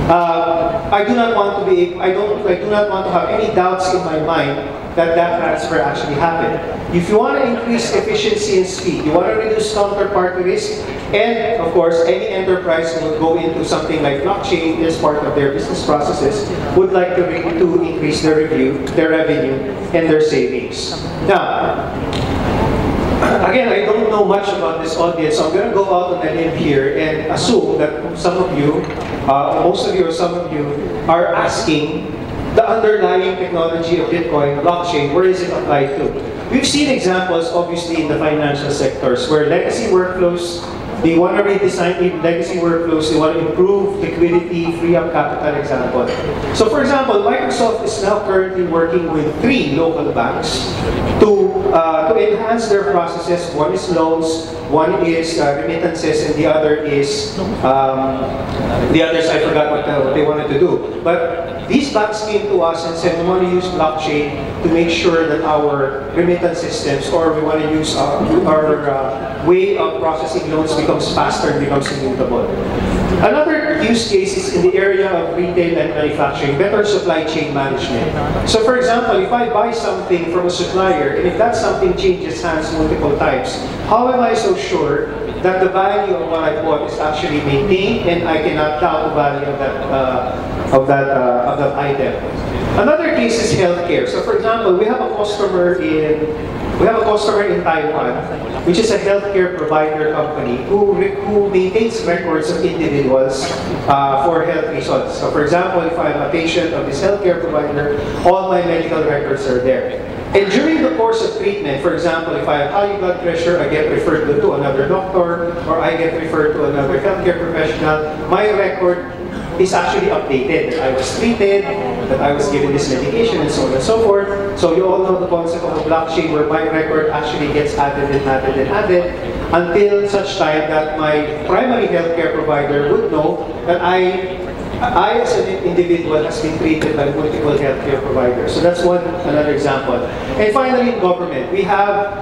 [SPEAKER 14] I do not want to have any doubts in my mind that transfer actually happened. If you want to increase efficiency and speed, you want to reduce counterparty risk, and of course, any enterprise would go into something like blockchain as part of their business processes, would like to increase their revenue and their savings. Now, again, I don't know much about this audience, so I'm going to go out on a limb here and assume that some of you, most of you or some of you, are asking the underlying technology of Bitcoin, blockchain, where is it applied to? We've seen examples, obviously, in the financial sectors where legacy workflows, they want to redesign legacy workflows, they want to improve liquidity, free up capital, example. So for example, Microsoft is now currently working with 3 local banks to enhance their processes. One is loans, one is remittances, and the other is, the others I forgot what they wanted to do. But these banks came to us and said, we want to use blockchain to make sure that our remittance systems, or we want to use our way of processing loans becomes faster and becomes immutable. Another use case is in the area of retail and manufacturing, better supply chain management. So for example, if I buy something from a supplier, and if that something changes hands multiple times, how am I so sure that the value of what I bought is actually maintained and I cannot doubt the value of that item? Another case is healthcare. So for example, we have a customer in Taiwan, which is a healthcare provider company who maintains records of individuals for health reasons. So for example, if I'm a patient of this healthcare provider, all my medical records are there. And during the course of treatment, for example, if I have high blood pressure, I get referred to another doctor, or I get referred to another healthcare professional, my record is actually updated, that I was treated, that I was given this medication, and so on and so forth. So you all know the concept of a blockchain where my record actually gets added and added and added until such time that my primary healthcare provider would know that I as an individual has been treated by multiple healthcare providers. So that's another example. And finally, in government, we have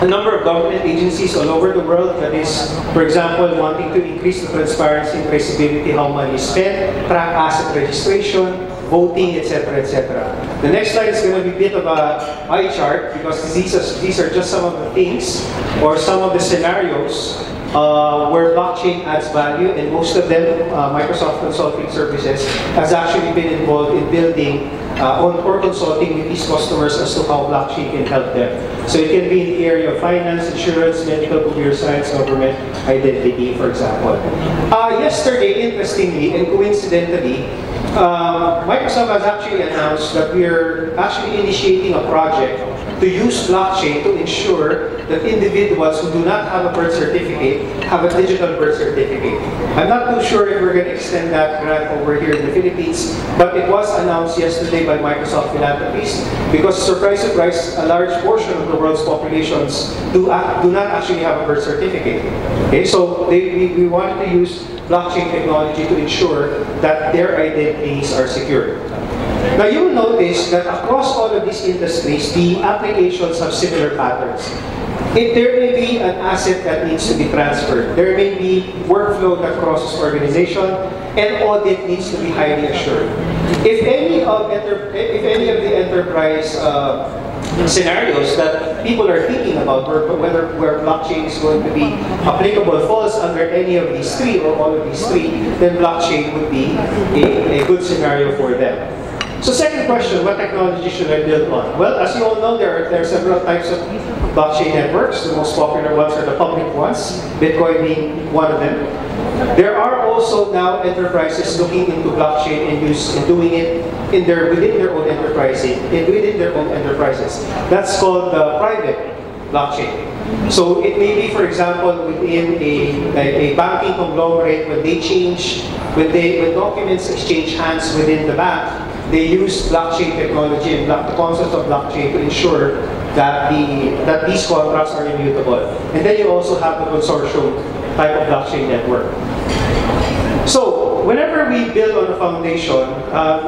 [SPEAKER 14] a number of government agencies all over the world that is, for example, wanting to increase the transparency and traceability, how money is spent, track asset registration, voting, etc., etc. The next slide is going to be a bit of a eye chart because these are just some of the things or some of the scenarios where blockchain adds value, and most of them, Microsoft Consulting Services, has actually been involved in building or consulting with these customers as to how blockchain can help them. So it can be in the area of finance, insurance, medical, computer science, government, identity, for example. Yesterday, interestingly and coincidentally, Microsoft has actually announced that we are actually initiating a project to use blockchain to ensure that individuals who do not have a birth certificate have a digital birth certificate. I'm not too sure if we're going to extend that grant over here in the Philippines, but it was announced yesterday by Microsoft Philanthropies because, surprise, surprise, a large portion of the world's populations do not actually have a birth certificate. Okay, so we wanted to use blockchain technology to ensure that their identities are secure. Now you will notice that across all of these industries, the applications have similar patterns. If there may be an asset that needs to be transferred, there may be workflow that crosses organization, and audit needs to be highly assured. If any of the enterprise scenarios that people are thinking about, where blockchain is going to be applicable, falls under any of these three or all of these three, then blockchain would be a good scenario for them. So second question, what technology should I build on? Well, as you all know, there are several types of blockchain networks. The most popular ones are the public ones, Bitcoin being one of them. There are also now enterprises looking into blockchain and doing it within their own enterprises. That's called the private blockchain. So it may be, for example, within a banking conglomerate, when documents exchange hands within the bank, they use blockchain technology and the concept of blockchain to ensure that these contracts are immutable. And then you also have the consortium type of blockchain network. So whenever we build on a foundation,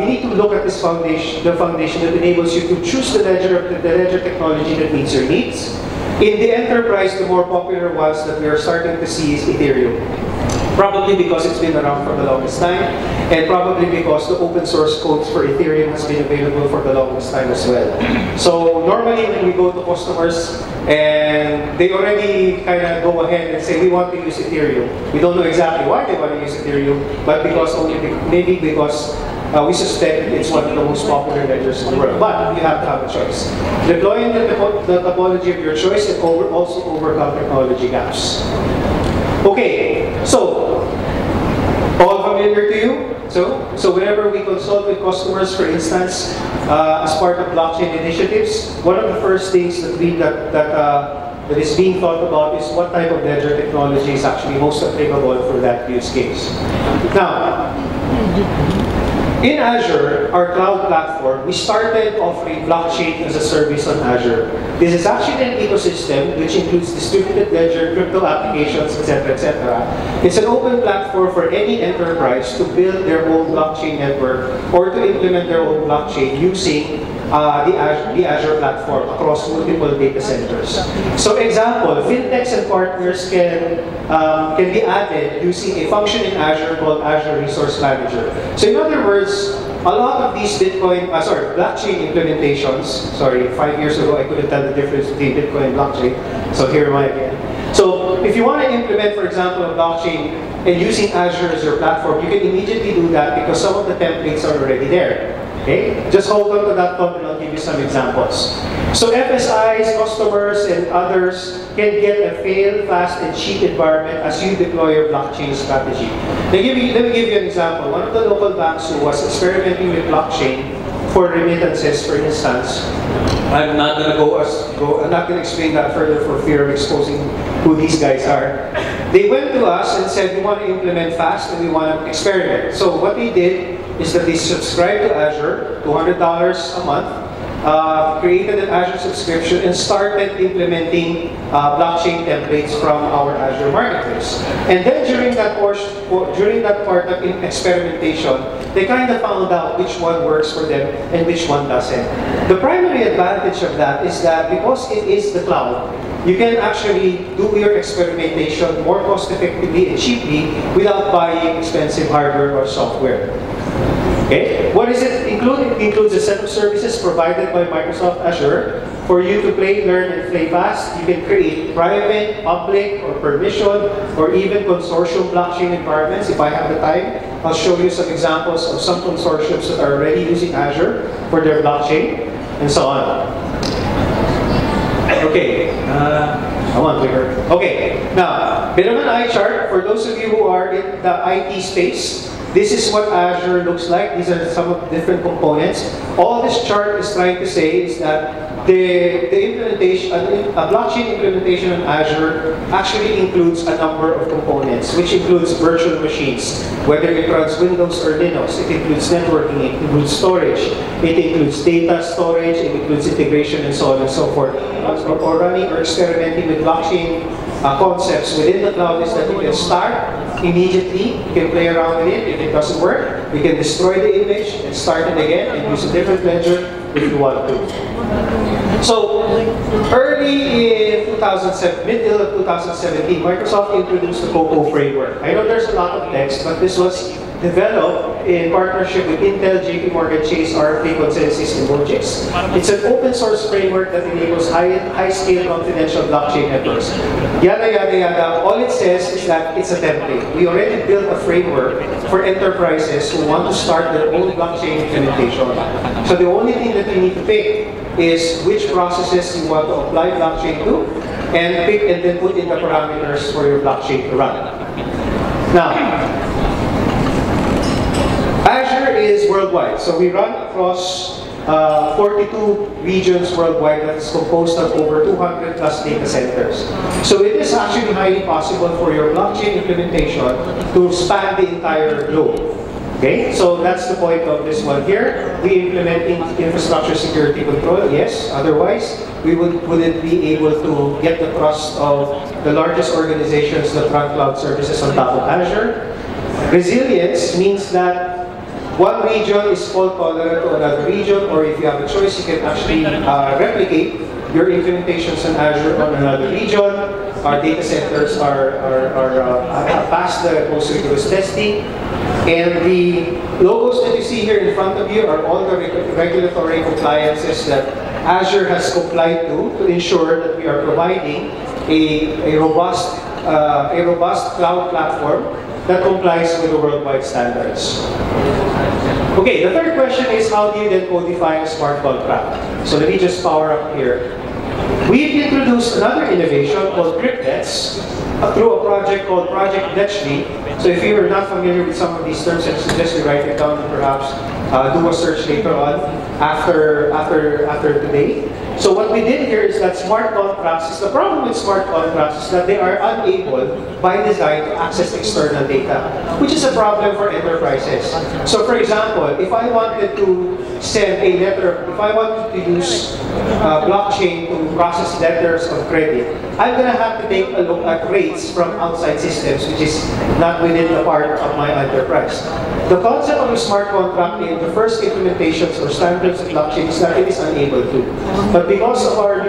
[SPEAKER 14] we need to look at this foundation, the foundation that enables you to choose the ledger technology that meets your needs. In the enterprise, the more popular ones that we are starting to see is Ethereum. Probably because it's been around for the longest time, and probably because the open source codes for Ethereum has been available for the longest time as well. So normally when we go to customers and they already kind of go ahead and say we want to use Ethereum. We don't know exactly why they want to use Ethereum, but maybe because we suspect it's one of the most popular ledgers in the world. But you have to have a choice. Deploying the topology of your choice and also overcome technology gaps. Okay, so all familiar to you? So whenever we consult with customers, for instance, as part of blockchain initiatives, one of the first things that is being thought about is what type of ledger technology is actually most applicable for that use case. Now, in Azure, our cloud platform, we started offering blockchain as a service on Azure. This is actually an ecosystem which includes distributed ledger, crypto applications, etc., etc. It's an open platform for any enterprise to build their own blockchain network or to implement their own blockchain using the Azure platform across multiple data centers. So example, fintechs and partners can be added using a function in Azure called Azure Resource Manager. So in other words, a lot of these blockchain implementations, 5 years ago I couldn't tell the difference between Bitcoin and blockchain, so here am I again. So if you want to implement, for example, a blockchain and using Azure as your platform, you can immediately do that because some of the templates are already there. Okay? Just hold on to that thought and I'll give you some examples. So FSIs, customers, and others can get a fail, fast, and cheap environment as you deploy your blockchain strategy. Let me give you an example. One of the local banks who was experimenting with blockchain for remittances, for instance, I'm not going to explain that further for fear of exposing who these guys are. They went to us and said, we want to implement fast and we want to experiment. So what they did is that they subscribed to Azure, $200 a month, created an Azure subscription, and started implementing blockchain templates from our Azure marketplace. And then during that part of experimentation, they kind of found out which one works for them and which one doesn't. The primary advantage of that is that because it is the cloud, you can actually do your experimentation more cost effectively and cheaply without buying expensive hardware or software. Okay. What does it include? It includes a set of services provided by Microsoft Azure for you to play, learn, and play fast. You can create private, public, or permission, or even consortium blockchain environments. If I have the time, I'll show you some examples of some consortiums that are already using Azure for their blockchain, and so on. Okay, I want bigger. Okay, now, bit of an eye chart for those of you who are in the IT space. This is what Azure looks like. These are some of the different components. All this chart is trying to say is that the implementation, a blockchain implementation on Azure actually includes a number of components, which includes virtual machines, whether it runs Windows or Linux. It includes networking, it includes storage, it includes data storage, it includes integration, and so on and so forth. Or running or experimenting with blockchain concepts within the cloud is that you can start immediately, you can play around with it. If it doesn't work, you can destroy the image and start it again and use a different ledger if you want to. So, early in 2007, middle of 2017, Microsoft introduced the COCO framework. I know there's a lot of text, but this was developed in partnership with Intel, JP Morgan Chase, RFA, Consensus, and Mojix. It's an open source framework that enables high-scale confidential blockchain networks. Yada, yada, yada. All it says is that it's a template. We already built a framework for enterprises who want to start their own blockchain implementation. So the only thing that you need to pick is which processes you want to apply blockchain to, and pick and then put in the parameters for your blockchain to run. Now, Azure is worldwide, so we run across 42 regions worldwide that's composed of over 200 plus data centers. So it is actually highly possible for your blockchain implementation to span the entire globe. Okay, so that's the point of this one here. We implement infrastructure security control, yes. Otherwise, we wouldn't be able to get the trust of the largest organizations that run cloud services on top of Azure. Resilience means that one region is fault tolerant to another region, or if you have a choice, you can actually replicate your implementations on Azure on another region. Our data centers are past the most rigorous testing. And the logos that you see here in front of you are all the regulatory compliances that Azure has complied to ensure that we are providing a robust cloud platform that complies with the worldwide standards. Okay, the third question is, how do you then codify a smart contract? So let me just power up here. We've introduced another innovation called cryptnets through a project called Project Bletchley. So if you are not familiar with some of these terms, I suggest you write it down and perhaps do a search later on after today. So what we did here is that smart contracts, the problem with smart contracts is that they are unable by design to access external data, which is a problem for enterprises. So for example, if I wanted to send a letter, if I wanted to use blockchain to process letters of credit, I'm going to have to take a look at rates from outside systems, which is not within the part of my enterprise. The concept of a smart contract in the first implementations or standards of blockchain is that it is unable to. But because of our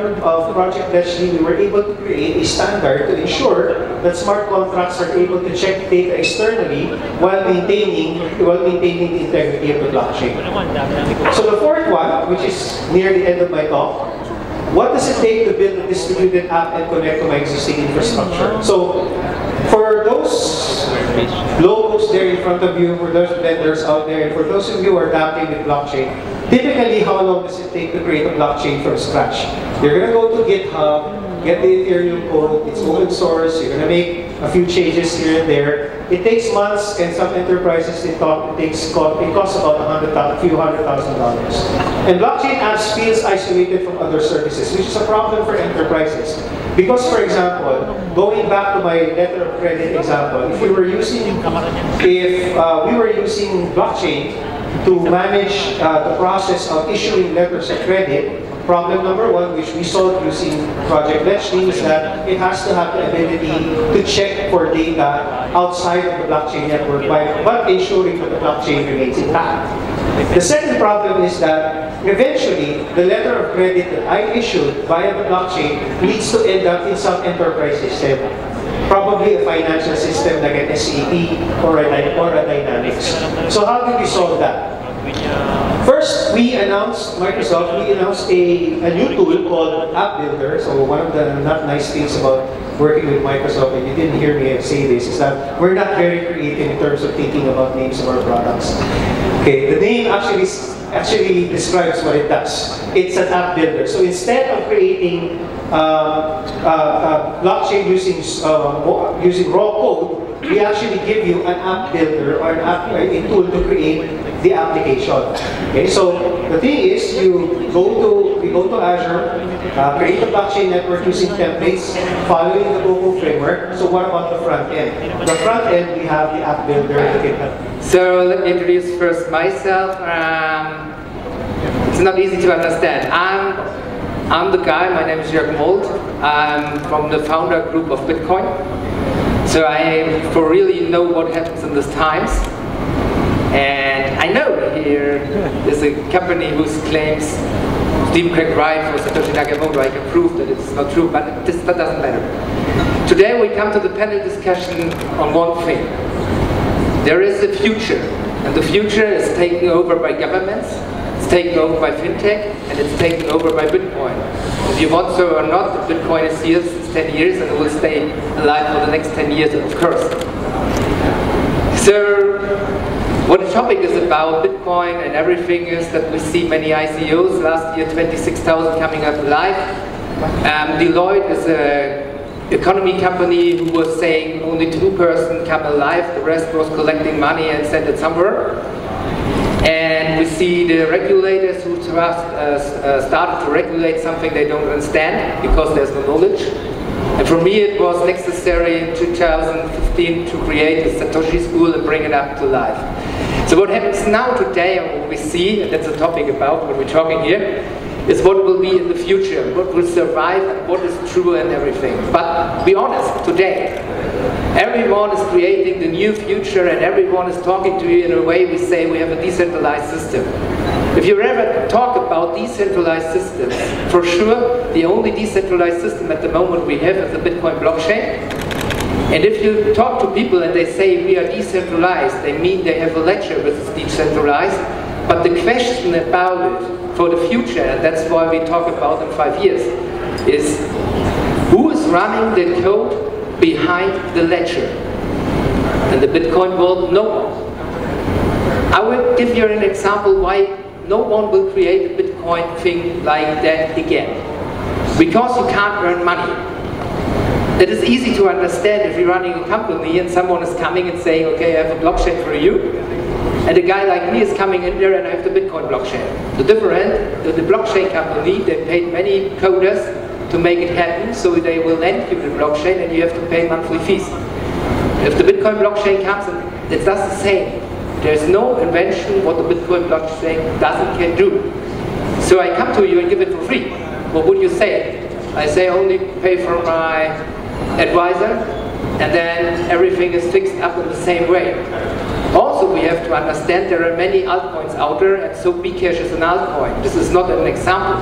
[SPEAKER 14] Project Bletchley, we were able to create a standard to ensure that smart contracts are able to check data externally while maintaining the integrity of the blockchain. So the fourth one, which is near the end of my talk, what does it take to build a distributed app and connect to my existing infrastructure? So for those logos there in front of you, for those vendors out there, and for those of you who are dabbling with blockchain, typically how long does it take to create a blockchain from scratch? You're going to go to GitHub, get the Ethereum code, it's open source, you're going to make a few changes here and there. It takes months, and some enterprises it costs about a few $100,000. And blockchain apps feels isolated from other services, which is a problem for enterprises. Because, for example, going back to my letter of credit example, if we were using blockchain to manage the process of issuing letters of credit, problem number one, which we solved using Project Bletchley, is that it has to have the ability to check for data outside of the blockchain network, but ensuring that the blockchain remains intact. The second problem is that eventually the letter of credit that I issued via the blockchain needs to end up in some enterprise system. Probably a financial system like an SAP or a Dynamics. So how did we solve that? First, Microsoft announced a new tool called App Builder. So one of the not nice things about working with Microsoft, and you didn't hear me say this, is that we're not very creative in terms of thinking about names of our products. Okay, the name actually describes what it does. It's an app builder. So instead of creating blockchain using raw code, we actually give you an app builder or a tool to create the application. Okay, so the thing is, we go to Azure, create a blockchain network using templates, following the Google framework. So what about the front end? The front end, we have the app builder.
[SPEAKER 15] So let me introduce first myself. It's not easy to understand. I'm the guy, my name is Jörg Molt. I'm from the founder group of Bitcoin. So I for really know what happens in these times. And I know here there's a company whose claims Steve Craig right for Satoshi Nakamoto. I can prove that it's not true, but that doesn't matter. Today we come to the panel discussion on one thing. There is a future, and the future is taken over by governments, it's taken over by fintech, and it's taken over by Bitcoin. If you want so or not, Bitcoin is here since 10 years and it will stay alive for the next 10 years, of course. So, what the topic is about Bitcoin and everything is that we see many ICOs. Last year, 26,000 coming up live. Deloitte is an economy company who was saying only 2% come alive, the rest was collecting money and sent it somewhere. And we see the regulators who started to regulate something they don't understand because there's no knowledge. And for me it was necessary in 2015 to create a Satoshi school and bring it up to life. So what happens now today, and what we see, and that's the topic about what we're talking here, is what will be in the future, what will survive, and what is true and everything. But be honest, today, everyone is creating the new future and everyone is talking to you in a way we say we have a decentralized system. If you ever talk about decentralized systems, for sure, the only decentralized system at the moment we have is the Bitcoin blockchain. And if you talk to people and they say we are decentralized, they mean they have a ledger which is decentralized. But the question about it for the future, and that's why we talk about in 5 years, is who is running the code behind the ledger? In the Bitcoin world, no one. I will give you an example why no one will create a Bitcoin thing like that again. Because you can't earn money. That is easy to understand if you're running a company and someone is coming and saying, okay, I have a blockchain for you. And a guy like me is coming in there and I have the Bitcoin blockchain. The different, the blockchain company, they paid many coders to make it happen, so they will lend you the blockchain and you have to pay monthly fees. If the Bitcoin blockchain comes, and it does the same. There's no invention what the Bitcoin blockchain can do. So I come to you and give it for free. What would you say? I say only pay for my advisor, and then everything is fixed up in the same way. Also, we have to understand there are many altcoins out there, and so Bcash is an altcoin. This is not an example.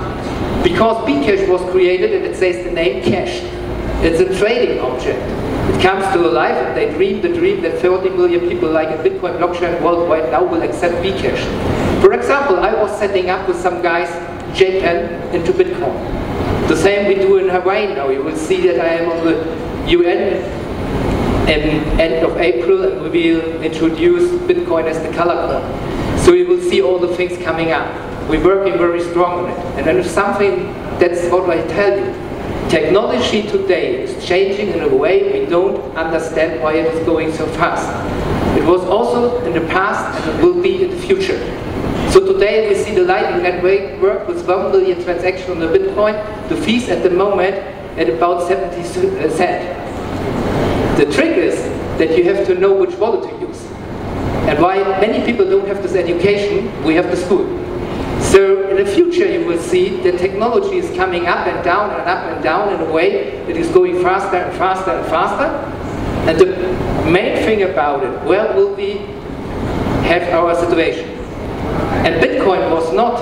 [SPEAKER 15] Because Bcash was created, and it says the name cash. It's a trading object. It comes to life, and they dream the dream that 30 million people like a Bitcoin blockchain worldwide now will accept Bcash. For example, I was setting up with some guys JPEN into Bitcoin. The same we do in Hawaii now. You will see that I am on the UN in end of April, and we will introduce Bitcoin as the color coin. So you will see all the things coming up. We're working very strong on it. And then if something, that's what I tell you. Technology today is changing in a way we don't understand why it is going so fast. It was also in the past and it will be in the future. So today we see the Lightning Network work with 1 million transactions on the Bitcoin. The fees at the moment at about 70 cents. The trick is that you have to know which wallet to use. And why many people don't have this education, we have the school. So in the future you will see that technology is coming up and down and up and down in a way that is going faster and faster and faster. And the main thing about it, where will we have our situation? And Bitcoin was not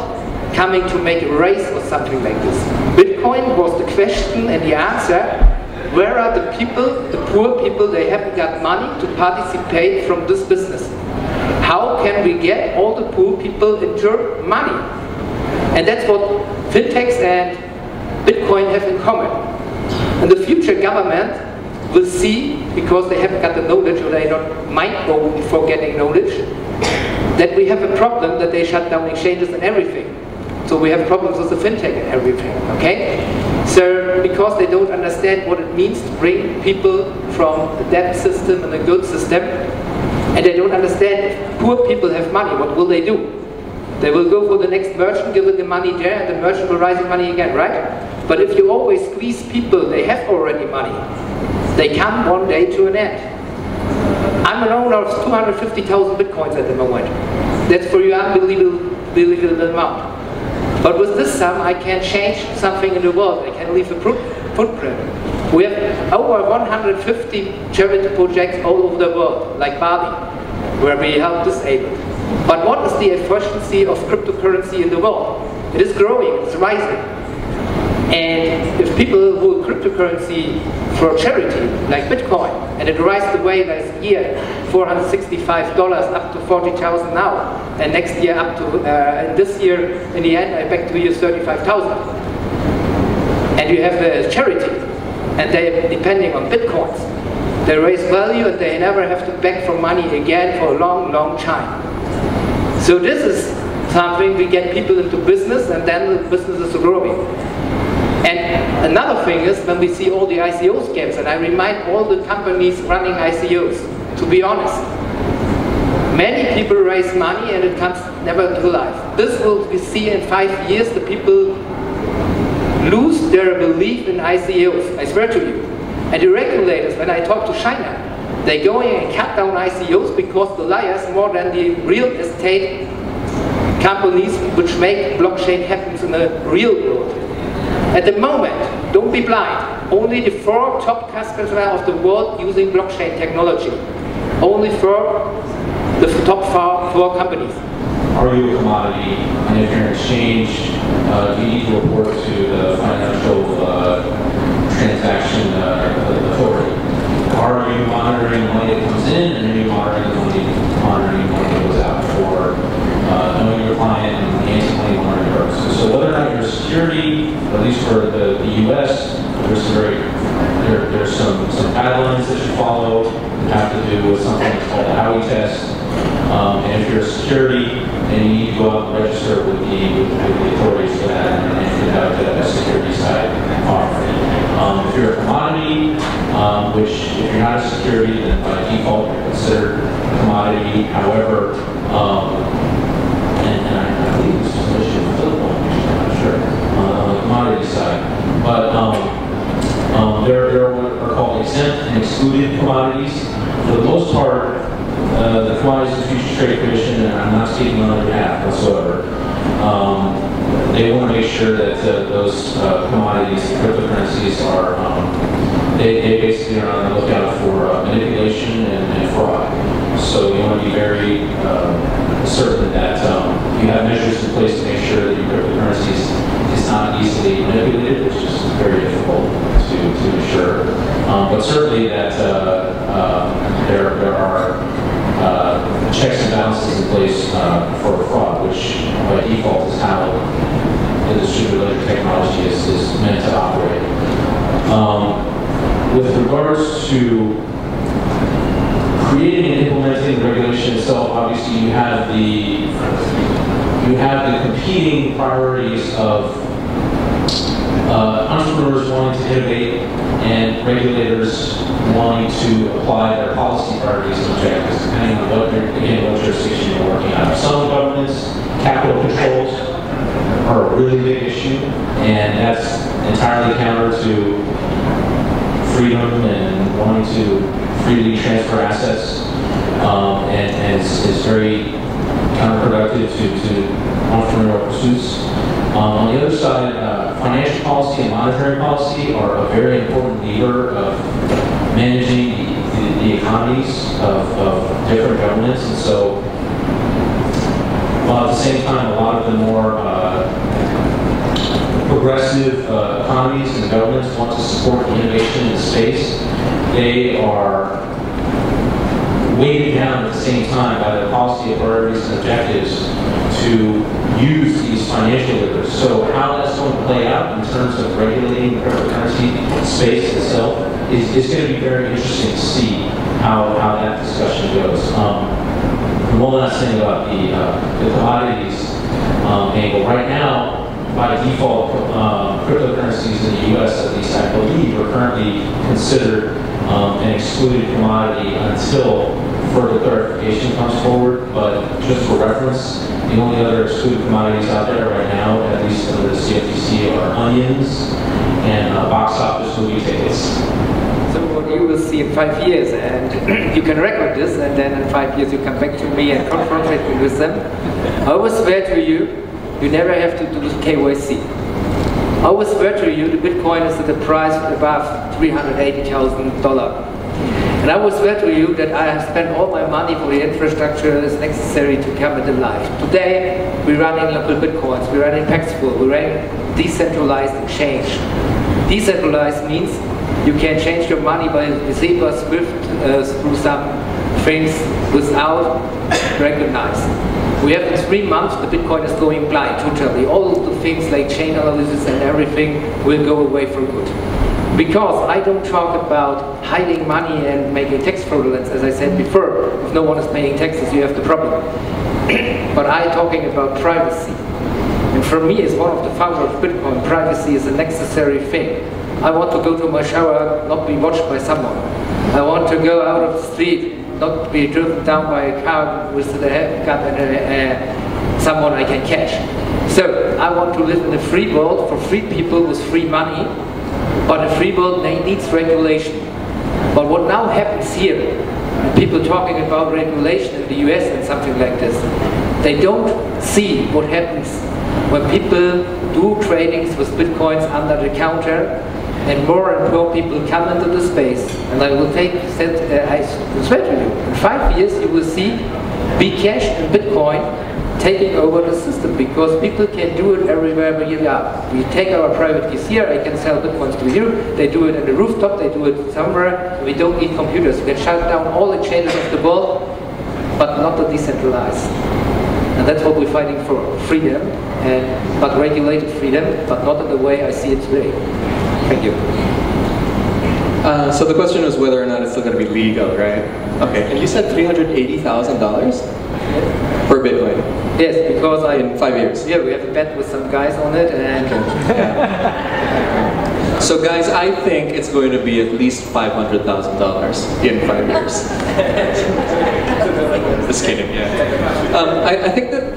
[SPEAKER 15] coming to make a race or something like this. Bitcoin was the question and the answer, where are the people, the poor people, they haven't got money to participate from this business. How can we get all the poor people into money? And that's what fintechs and Bitcoin have in common. And the future government will see, because they haven't got the knowledge or they don't mind for getting knowledge, that we have a problem that they shut down exchanges and everything. So we have problems with the fintech and everything, okay? So, because they don't understand what it means to bring people from the debt system and the good system, and they don't understand if poor people have money, what will they do? They will go for the next merchant, give them the money there, and the merchant will raise the money again, right? But if you always squeeze people, they have already money. They come one day to an end. I'm an owner of 250,000 bitcoins at the moment. That's for you unbelievable amount. But with this sum, I can change something in the world. I can leave a footprint. We have over 150 charity projects all over the world, like Bali, where we help disabled. But what is the efficiency of cryptocurrency in the world? It is growing, it's rising. And if people hold cryptocurrency for charity, like Bitcoin, and it rises away last year, $465 up to 40,000 now, and next year up to, and this year, in the end, I back to you 35,000. And you have a charity, and they're depending on Bitcoins. They raise value and they never have to beg for money again for a long, long time. So this is something we get people into business, and then the business is growing. And another thing is when we see all the ICO scams, and I remind all the companies running ICOs, to be honest, many people raise money and it comes never to life. This will we see in 5 years, the people lose their belief in ICOs, I swear to you. And the regulators, when I talk to China, they're going and cut down ICOs because the liars more than the real estate companies which make blockchain happen in the real world. At the moment, don't be blind, only the 4 top customers of the world using blockchain technology. Only 4, the top 4 companies.
[SPEAKER 12] Are you a commodity? And if you're an exchange, do you need to report to the financial transaction authority? Are you monitoring money that comes in, and are you monitoring money that goes out for knowing your client and anti-money laundering purposes? So whether or not you're security, at least for the U.S., there's some guidelines that you follow that have to do with something that's called a Howey test. And if you're a security, then you need to go out and register with the authorities for that and conduct a security side offering. If you're a commodity, which if you're not a security, then by default you're considered a commodity. However, and I believe this is an issue with Philip, I'm not sure, on the commodity side. But there are what are called exempt and excluded commodities. For the most part, the Commodities and Futures Trade Commission, and I'm not speaking on their behalf whatsoever, they want to make sure that those commodities, cryptocurrencies, are they basically are on the lookout for manipulation and fraud. So you want to be very certain that you have measures in place to make sure that your cryptocurrencies is not easily manipulated, which is very difficult to ensure. But certainly that there are checks and balances in place for fraud, which by default is how the distributed ledger technology is meant to operate. With regards to creating and implementing the regulation itself, obviously you have the competing priorities of entrepreneurs wanting to innovate and regulators wanting to apply their policy priorities and objectives, depending on what jurisdiction you're working on. Some governments, capital controls are a really big issue, and that's entirely counter to freedom and wanting to freely transfer assets, and is very counterproductive to entrepreneurial pursuits. On the other side, financial policy and monetary policy are a very important lever of managing the economies of different governments, and so while at the same time a lot of the more progressive economies and governments want to support innovation in the space, they are weighted down at the same time by the policy priorities and objectives to use these financial levers. So how that's going to play out in terms of regulating the cryptocurrency space itself is going to be very interesting to see how that discussion goes. One last thing about the commodities angle. Right now, by default, cryptocurrencies in the US, at least I believe, are currently considered an excluded commodity until further clarification comes forward. But just for reference, the only other excluded commodities out there right now, at least under the CFTC, are onions and box office movie tickets.
[SPEAKER 15] So what you will see in 5 years, and you can record this, and then in 5 years you come back to me and confront me with them. I will swear to you, you never have to do KYC. I will swear to you, the Bitcoin is at a price above $380,000. And I will swear to you that I have spent all my money for the infrastructure that is necessary to come into life. Today, we're running local Bitcoins, we're running Paxful, we're running decentralized exchange. Decentralized means you can change your money by Receiver Swift through some things without recognized. We have in 3 months, the Bitcoin is going blind totally. All the things like chain analysis and everything will go away for good. Because I don't talk about hiding money and making tax fraudulence, as I said before. If no one is paying taxes, you have the problem. But I'm talking about privacy. And for me, as one of the founders of Bitcoin, privacy is a necessary thing. I want to go to my shower, not be watched by someone. I want to go out of the street, not be driven down by a car with the gun and someone I can catch. So I want to live in a free world for free people with free money, but a free world needs regulation. But what now happens here, and people talking about regulation in the US and something like this, they don't see what happens when people do tradings with Bitcoins under the counter, and more people come into the space. And I will take, I swear to you, in 5 years you will see Bcash and Bitcoin taking over the system, because people can do it everywhere where you are. We take our private keys here, I can sell Bitcoins to you, they do it on the rooftop, they do it somewhere, we don't need computers. We can shut down all the changes of the world, but not to decentralize. And that's what we're fighting for, freedom, but regulated freedom, but not in the way I see it today. Thank you.
[SPEAKER 13] So the question is whether or not it's still going to be legal, right? Okay, and you said $380,000 per Bitcoin?
[SPEAKER 15] Yes, because
[SPEAKER 13] in 5 years.
[SPEAKER 15] Yeah, we have a bet with some guys on it, and
[SPEAKER 13] yeah. So guys, I think it's going to be at least $500,000 in 5 years. Just kidding, yeah. I think that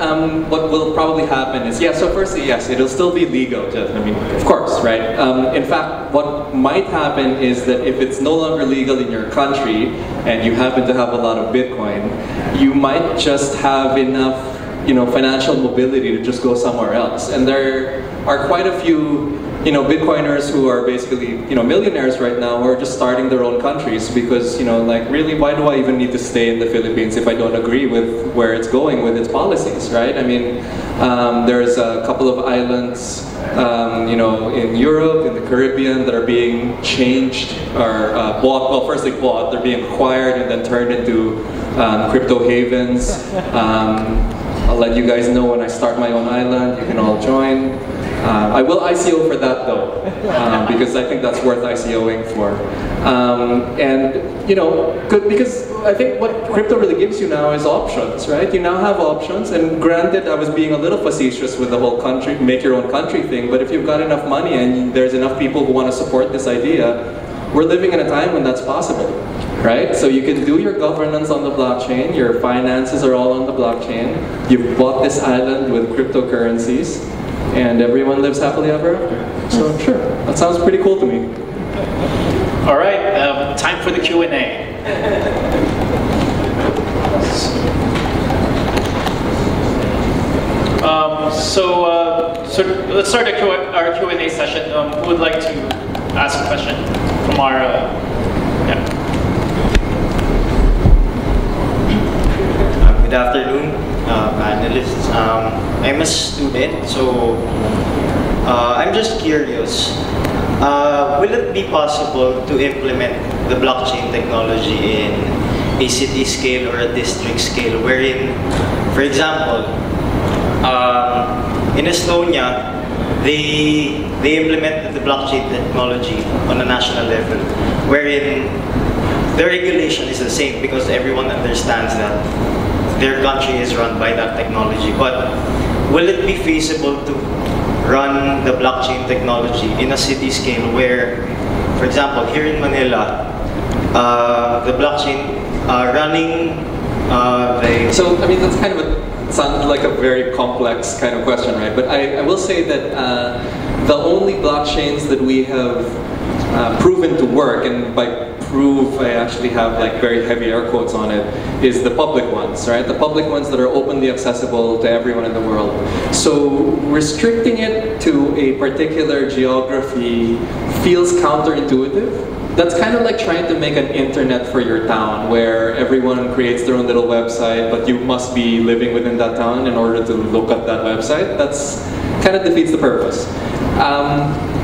[SPEAKER 13] what will probably happen is, yeah, so firstly, yes, it'll still be legal, I mean, of course, right? In fact, what might happen is that if it's no longer legal in your country, and you happen to have a lot of Bitcoin, you might just have enough, financial mobility to just go somewhere else. And there are quite a few, Bitcoiners who are basically, millionaires right now who are just starting their own countries because, like, really, why do I even need to stay in the Philippines if I don't agree with where it's going with its policies, right? I mean, there's a couple of islands, in Europe, in the Caribbean, that are being changed or bought. Well, firstly bought, they're being acquired and then turned into crypto havens. I'll let you guys know when I start my own island. You can all join. I will ICO for that though, because I think that's worth ICOing for. And good, because I think what crypto really gives you now is options, right? You now have options, and granted, I was being a little facetious with the whole country, make your own country thing, but if you've got enough money and there's enough people who want to support this idea, we're living in a time when that's possible, right? So you can do your governance on the blockchain, your finances are all on the blockchain, you've bought this island with cryptocurrencies, and everyone lives happily ever after. So sure, that sounds pretty cool to me.
[SPEAKER 16] All right, time for the Q&A. So let's start our Q&A session. Who would like to ask a question from our,
[SPEAKER 17] Good afternoon, panelists. I'm a student, so I'm just curious. Will it be possible to implement the blockchain technology in a city scale or a district scale, wherein, for example, in Estonia, they implemented the blockchain technology on a national level, wherein the regulation is the same because everyone understands that their country is run by that technology. But will it be feasible to run the blockchain technology in a city scale where, for example, here in Manila, the blockchain running
[SPEAKER 13] So, I mean, that's kind of sounds like a very complex kind of question, right? But I will say that the only blockchains that we have proven to work, and by prove I actually have like very heavy air quotes on it, is the public ones, right? The public ones that are openly accessible to everyone in the world. So restricting it to a particular geography feels counterintuitive. That's kind of like trying to make an internet for your town where everyone creates their own little website, but you must be living within that town in order to look at that website. That's kind of defeats the purpose.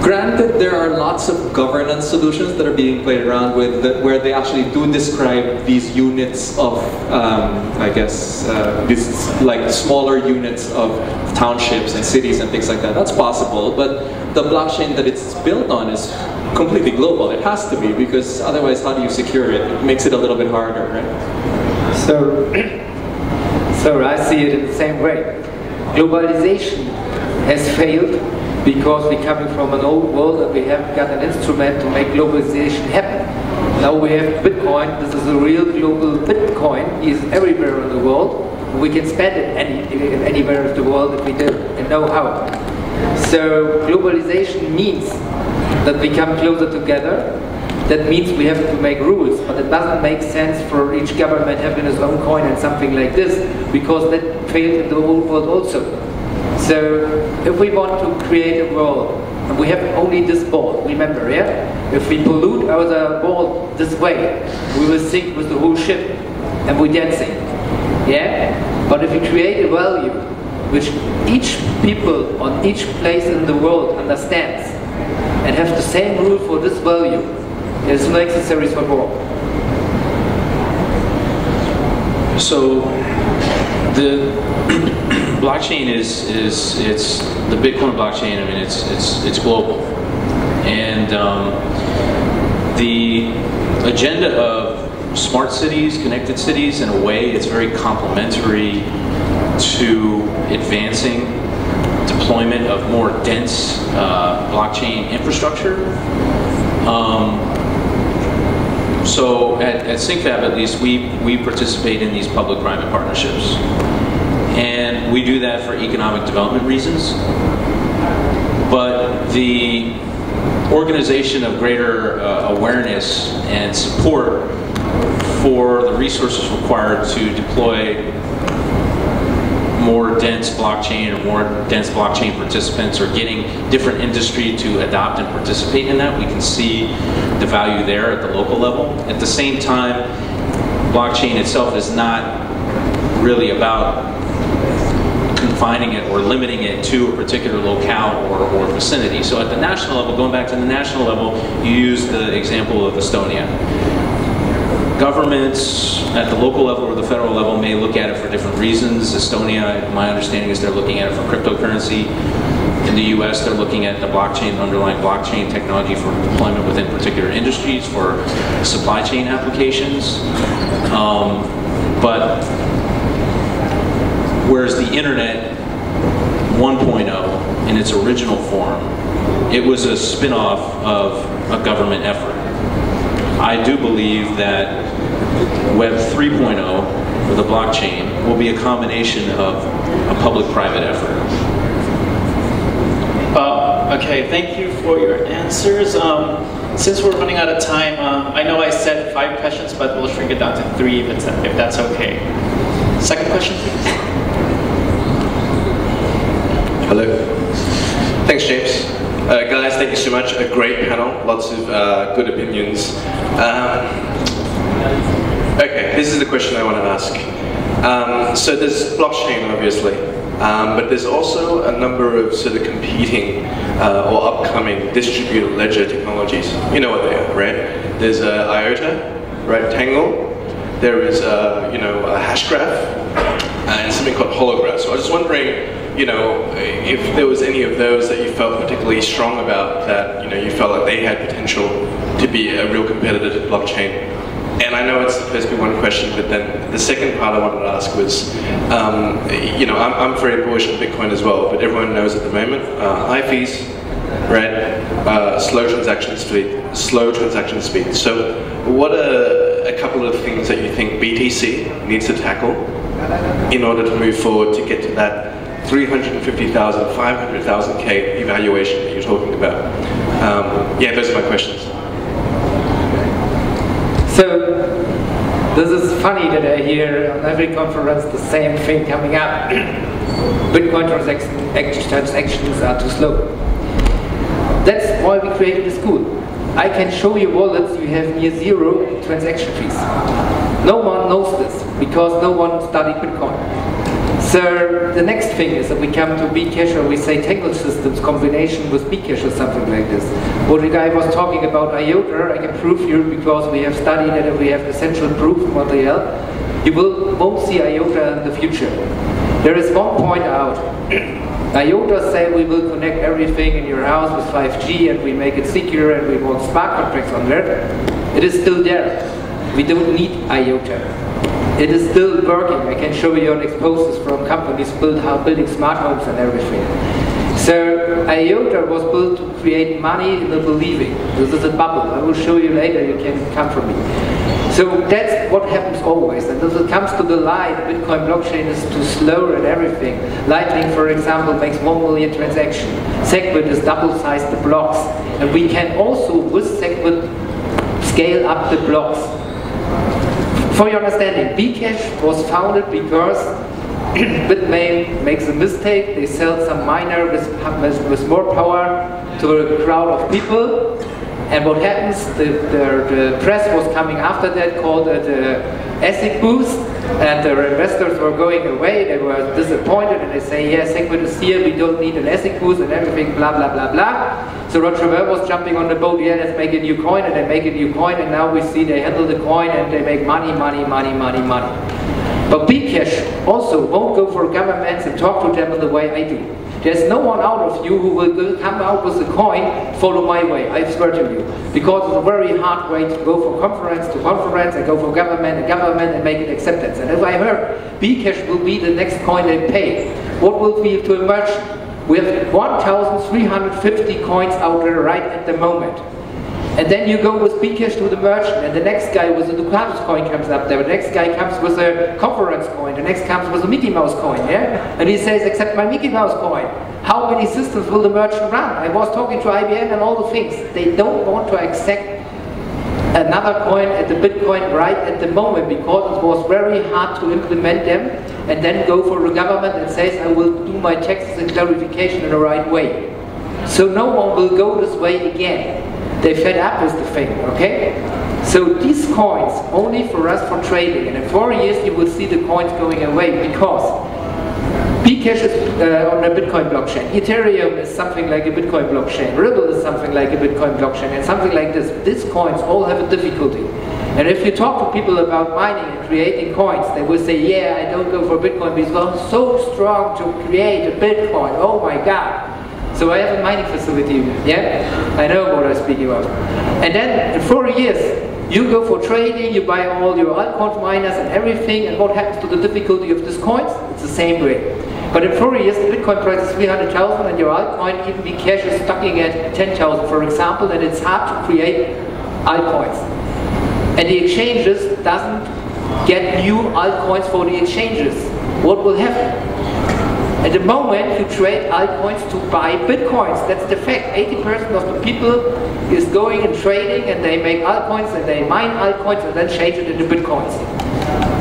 [SPEAKER 13] Granted, there are lots of governance solutions that are being played around with where they actually do describe these units of, I guess, these like smaller units of townships and cities and things like that. That's possible, but the blockchain that it's built on is completely global. It has to be, because otherwise how do you secure it? It makes it a little bit harder, right?
[SPEAKER 15] So I see it in the same way. Globalization has failed because we're coming from an old world and we haven't got an instrument to make globalization happen. Now we have Bitcoin. This is a real global Bitcoin. It's everywhere in the world. We can spend it anywhere in the world if we do and know how. So globalization means that we come closer together. That means we have to make rules, but it doesn't make sense for each government having its own coin and something like this, because that failed in the old world also. So if we want to create a world, and we have only this ball, remember, yeah? If we pollute our ball this way, we will sink with the whole ship, and we're dancing, yeah? But if we create a value, which each people on each place in the world understands, and have the same rule for this value, it's necessary for war.
[SPEAKER 2] So the blockchain is the Bitcoin blockchain. I mean, it's global, and the agenda of smart cities, connected cities, in a way, it's very complementary to advancing deployment of more dense blockchain infrastructure. So at SyncFab, at least, we participate in these public-private partnerships. And we do that for economic development reasons. But the organization of greater awareness and support for the resources required to deploy more dense blockchain or more dense blockchain participants, or getting different industry to adopt and participate in that, we can see the value there at the local level. At the same time, blockchain itself is not really about confining it or limiting it to a particular locale or vicinity. So at the national level, going back to the national level, you use the example of Estonia. Governments at the local level or the federal level may look at it for different reasons. Estonia, my understanding is they're looking at it for cryptocurrency. In the US, they're looking at the blockchain, underlying blockchain technology for deployment within particular industries, for supply chain applications. But whereas the internet 1.0 in its original form, it was a spin-off of a government effort. I do believe that Web 3.0, or the blockchain, will be a combination of a public-private effort.
[SPEAKER 16] Okay, thank you for your answers. Since we're running out of time, I know I said 5 questions, but we'll shrink it down to 3 if that's okay. Second question, please.
[SPEAKER 18] Hello. Thanks, James. Guys, thank you so much. A great panel, lots of good opinions. Okay, this is the question I want to ask. So there's blockchain, obviously, but there's also a number of sort of competing or upcoming distributed ledger technologies. You know what they are, right? There's IOTA, right? Tangle. There is, a Hashgraph, and something called Holograph. So I was just wondering, if there was any of those that you felt particularly strong about, that you felt like they had potential to be a real competitor to blockchain. And I know it's supposed to be one question, but then the second part I wanted to ask was, you know, I'm very bullish on Bitcoin as well, but everyone knows at the moment, high fees, right, slow transaction speed. So what are a couple of things that you think BTC needs to tackle in order to move forward to get to that 350,000, 500,000K evaluation that you're talking about? Yeah, those are my questions.
[SPEAKER 15] So, this is funny that I hear on every conference the same thing coming up. Bitcoin transactions are too slow. That's why we created a school. I can show you wallets you have near zero transaction fees. No one knows this because no one studied Bitcoin. So the next thing is that we come to Bcash, or we say tangled systems combination with Bcash or something like this. What the guy was talking about IOTA, I can prove you because we have studied it and we have essential proof material. You won't see IOTA in the future. There is one point out. IOTA say we will connect everything in your house with 5G and we make it secure and we want smart contracts on that. It is still there. We don't need IOTA. It is still working. I can show you on exposes from companies building smart homes and everything. So IOTA was built to create money in the believing. This is a bubble. I will show you later. You can come from me. So that's what happens always. And if it comes to the light, Bitcoin blockchain is too slow and everything. Lightning, for example, makes 1 million transactions. Segwit is double-sized the blocks. And we can also, with Segwit, scale up the blocks. For your understanding, Bcash was founded because Bitmain makes a mistake. They sell some miner with more power to a crowd of people. And what happens, the press was coming after that, called it ASIC boost, and the investors were going away, they were disappointed, and they say, yeah, Segwit is here, we don't need an ASIC boost, and everything, blah, blah, blah, blah. So Roger Ver was jumping on the boat, yeah, let's make a new coin, and they make a new coin, and now we see they handle the coin, and they make money, money, money, money, money. But Bcash also won't go for governments and talk to them in the way I do. There's no one out of you who will come out with a coin, follow my way, I swear to you. Because it's a very hard way to go from conference to conference and go from government to government and make an acceptance. And if I heard Bcash will be the next coin they pay, what will be to emerge? We have 1,350 coins out there right at the moment. And then you go with Bcash to the merchant, and the next guy with the Ducatus coin comes up there, the next guy comes with a conference coin, the next comes with a Mickey Mouse coin, yeah? And he says, accept my Mickey Mouse coin. How many systems will the merchant run? I was talking to IBM and all the things. They don't want to accept another coin at the Bitcoin right at the moment because it was very hard to implement them and then go for the government and says, I will do my taxes and clarification in the right way. So no one will go this way again. They fed up with the thing, okay? So these coins, only for us for trading, and in 4 years you will see the coins going away because Bcash is on a Bitcoin blockchain. Ethereum is something like a Bitcoin blockchain. Ripple is something like a Bitcoin blockchain, and something like this. These coins all have a difficulty. And if you talk to people about mining and creating coins, they will say, yeah, I don't go for Bitcoin because I'm so strong to create a Bitcoin. Oh my God. So I have a mining facility, yeah? I know what I'm speaking about. And then in 4 years, you go for trading, you buy all your altcoin miners and everything, and what happens to the difficulty of these coins? It's the same way. But in 4 years, the Bitcoin price is 300,000 and your altcoin, even Bcash, is stocking at 10,000, for example, and it's hard to create altcoins. And the exchanges doesn't get new altcoins for the exchanges. What will happen? At the moment, you trade altcoins to buy bitcoins. That's the fact. 80% of the people is going and trading, and they make altcoins, and they mine altcoins, and then change it into bitcoins.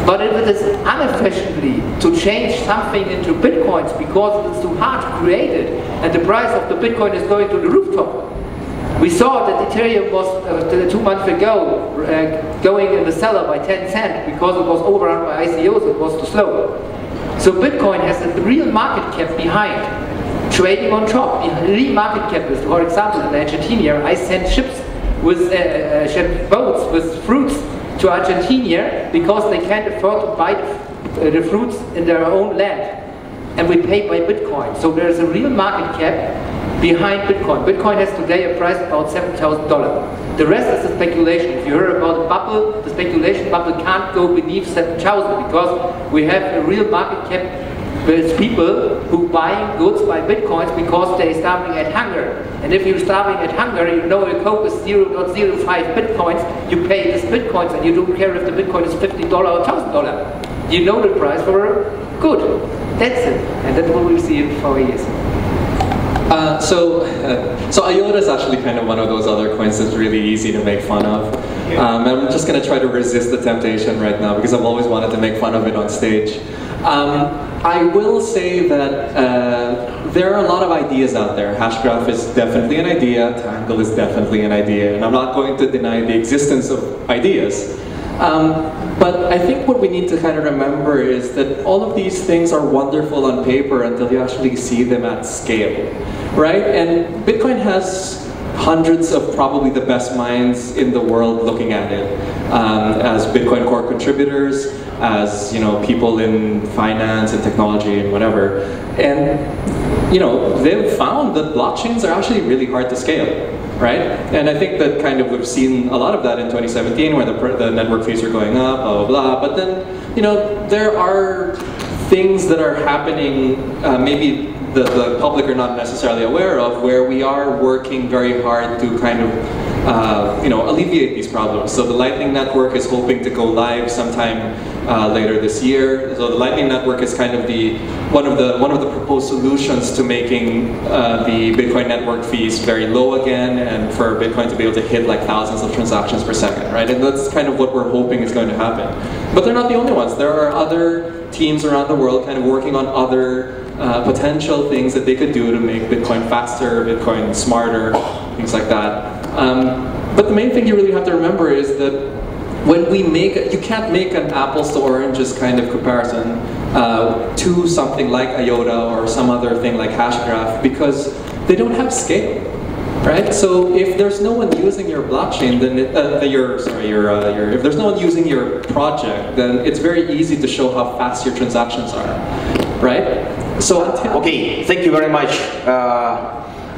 [SPEAKER 15] But if it is inefficiently to change something into bitcoins because it's too hard to create it, and the price of the bitcoin is going to the rooftop. We saw that Ethereum was 2 months ago going in the cellar by 10 cents because it was overrun by ICOs. It was too slow. So Bitcoin has a real market cap behind, trading on top. The real market cap is, for example, in Argentina, I sent ships with boats with fruits to Argentina because they can't afford to buy the fruits in their own land, and we pay by Bitcoin. So there's a real market cap. behind Bitcoin. Bitcoin has today a price about $7,000. The rest is the speculation. If you heard about a bubble, the speculation bubble can't go beneath 7,000 because we have a real market cap with people who buying goods by Bitcoins because they're starving at hunger. And if you're starving at hunger, you know a Coke is 0.05 Bitcoins, you pay this Bitcoins and you don't care if the Bitcoin is $50 or $1,000. You know the price for a good. That's it. And that's what we see in 4 years.
[SPEAKER 13] So IOTA is actually kind of one of those other coins that's really easy to make fun of. I'm just going to try to resist the temptation right now because I've always wanted to make fun of it on stage. I will say that there are a lot of ideas out there. Hashgraph is definitely an idea, Tangle is definitely an idea, and I'm not going to deny the existence of ideas. But I think what we need to kind of remember is that all of these things are wonderful on paper until you actually see them at scale, right? And Bitcoin has hundreds of probably the best minds in the world looking at it, as Bitcoin core contributors, as people in finance and technology and whatever. And they've found that blockchains are actually really hard to scale, right? And I think that kind of we've seen a lot of that in 2017 where the network fees are going up, blah, blah, blah. But then, there are things that are happening, maybe the public are not necessarily aware of, where we are working very hard to kind of alleviate these problems. So the Lightning Network is hoping to go live sometime later this year. So the Lightning Network is kind of one of the proposed solutions to making the Bitcoin network fees very low again, and for Bitcoin to be able to hit like thousands of transactions per second, right? And that's kind of what we're hoping is going to happen. But they're not the only ones. There are other teams around the world kind of working on other potential things that they could do to make Bitcoin faster, Bitcoin smarter, things like that. But the main thing you really have to remember is that when we you can't make an apples to oranges kind of comparison to something like IOTA or some other thing like Hashgraph because they don't have scale, right? So if there's no one using your blockchain, then if there's no one using your project, then it's very easy to show how fast your transactions are, right? So
[SPEAKER 4] okay, thank you very much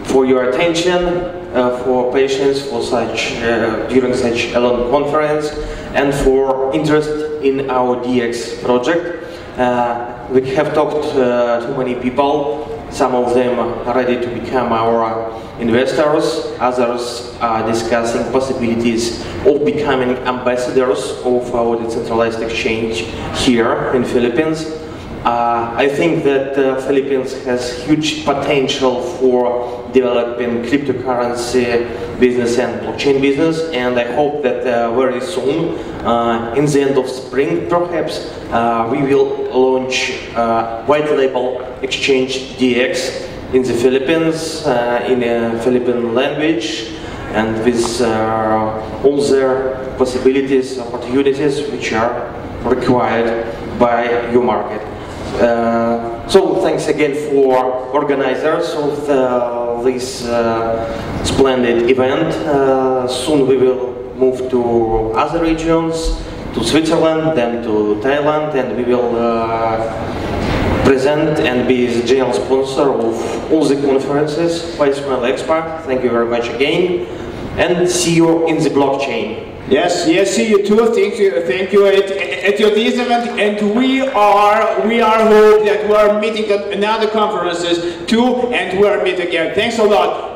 [SPEAKER 4] for your attention, for patience, for during such a long conference, and for interest in our Deex project. We have talked to many people. Some of them are ready to become our investors. Others are discussing possibilities of becoming ambassadors of our decentralized exchange here in Philippines. I think that Philippines has huge potential for developing cryptocurrency business and blockchain business, and I hope that very soon, in the end of spring perhaps, we will launch white label exchange Deex in the Philippines, in a Philippine language, and with all the possibilities, opportunities which are required by your market. So thanks again for organizers of this splendid event. Soon we will move to other regions, to Switzerland, then to Thailand, and we will present and be the general sponsor of all the conferences by Smile Expert. Thank you very much again, and see you in the blockchain.
[SPEAKER 3] Yes, see you too. Thank you at your this event, and we are hope that we are meeting at another conferences too, and we are meet again. Thanks a lot.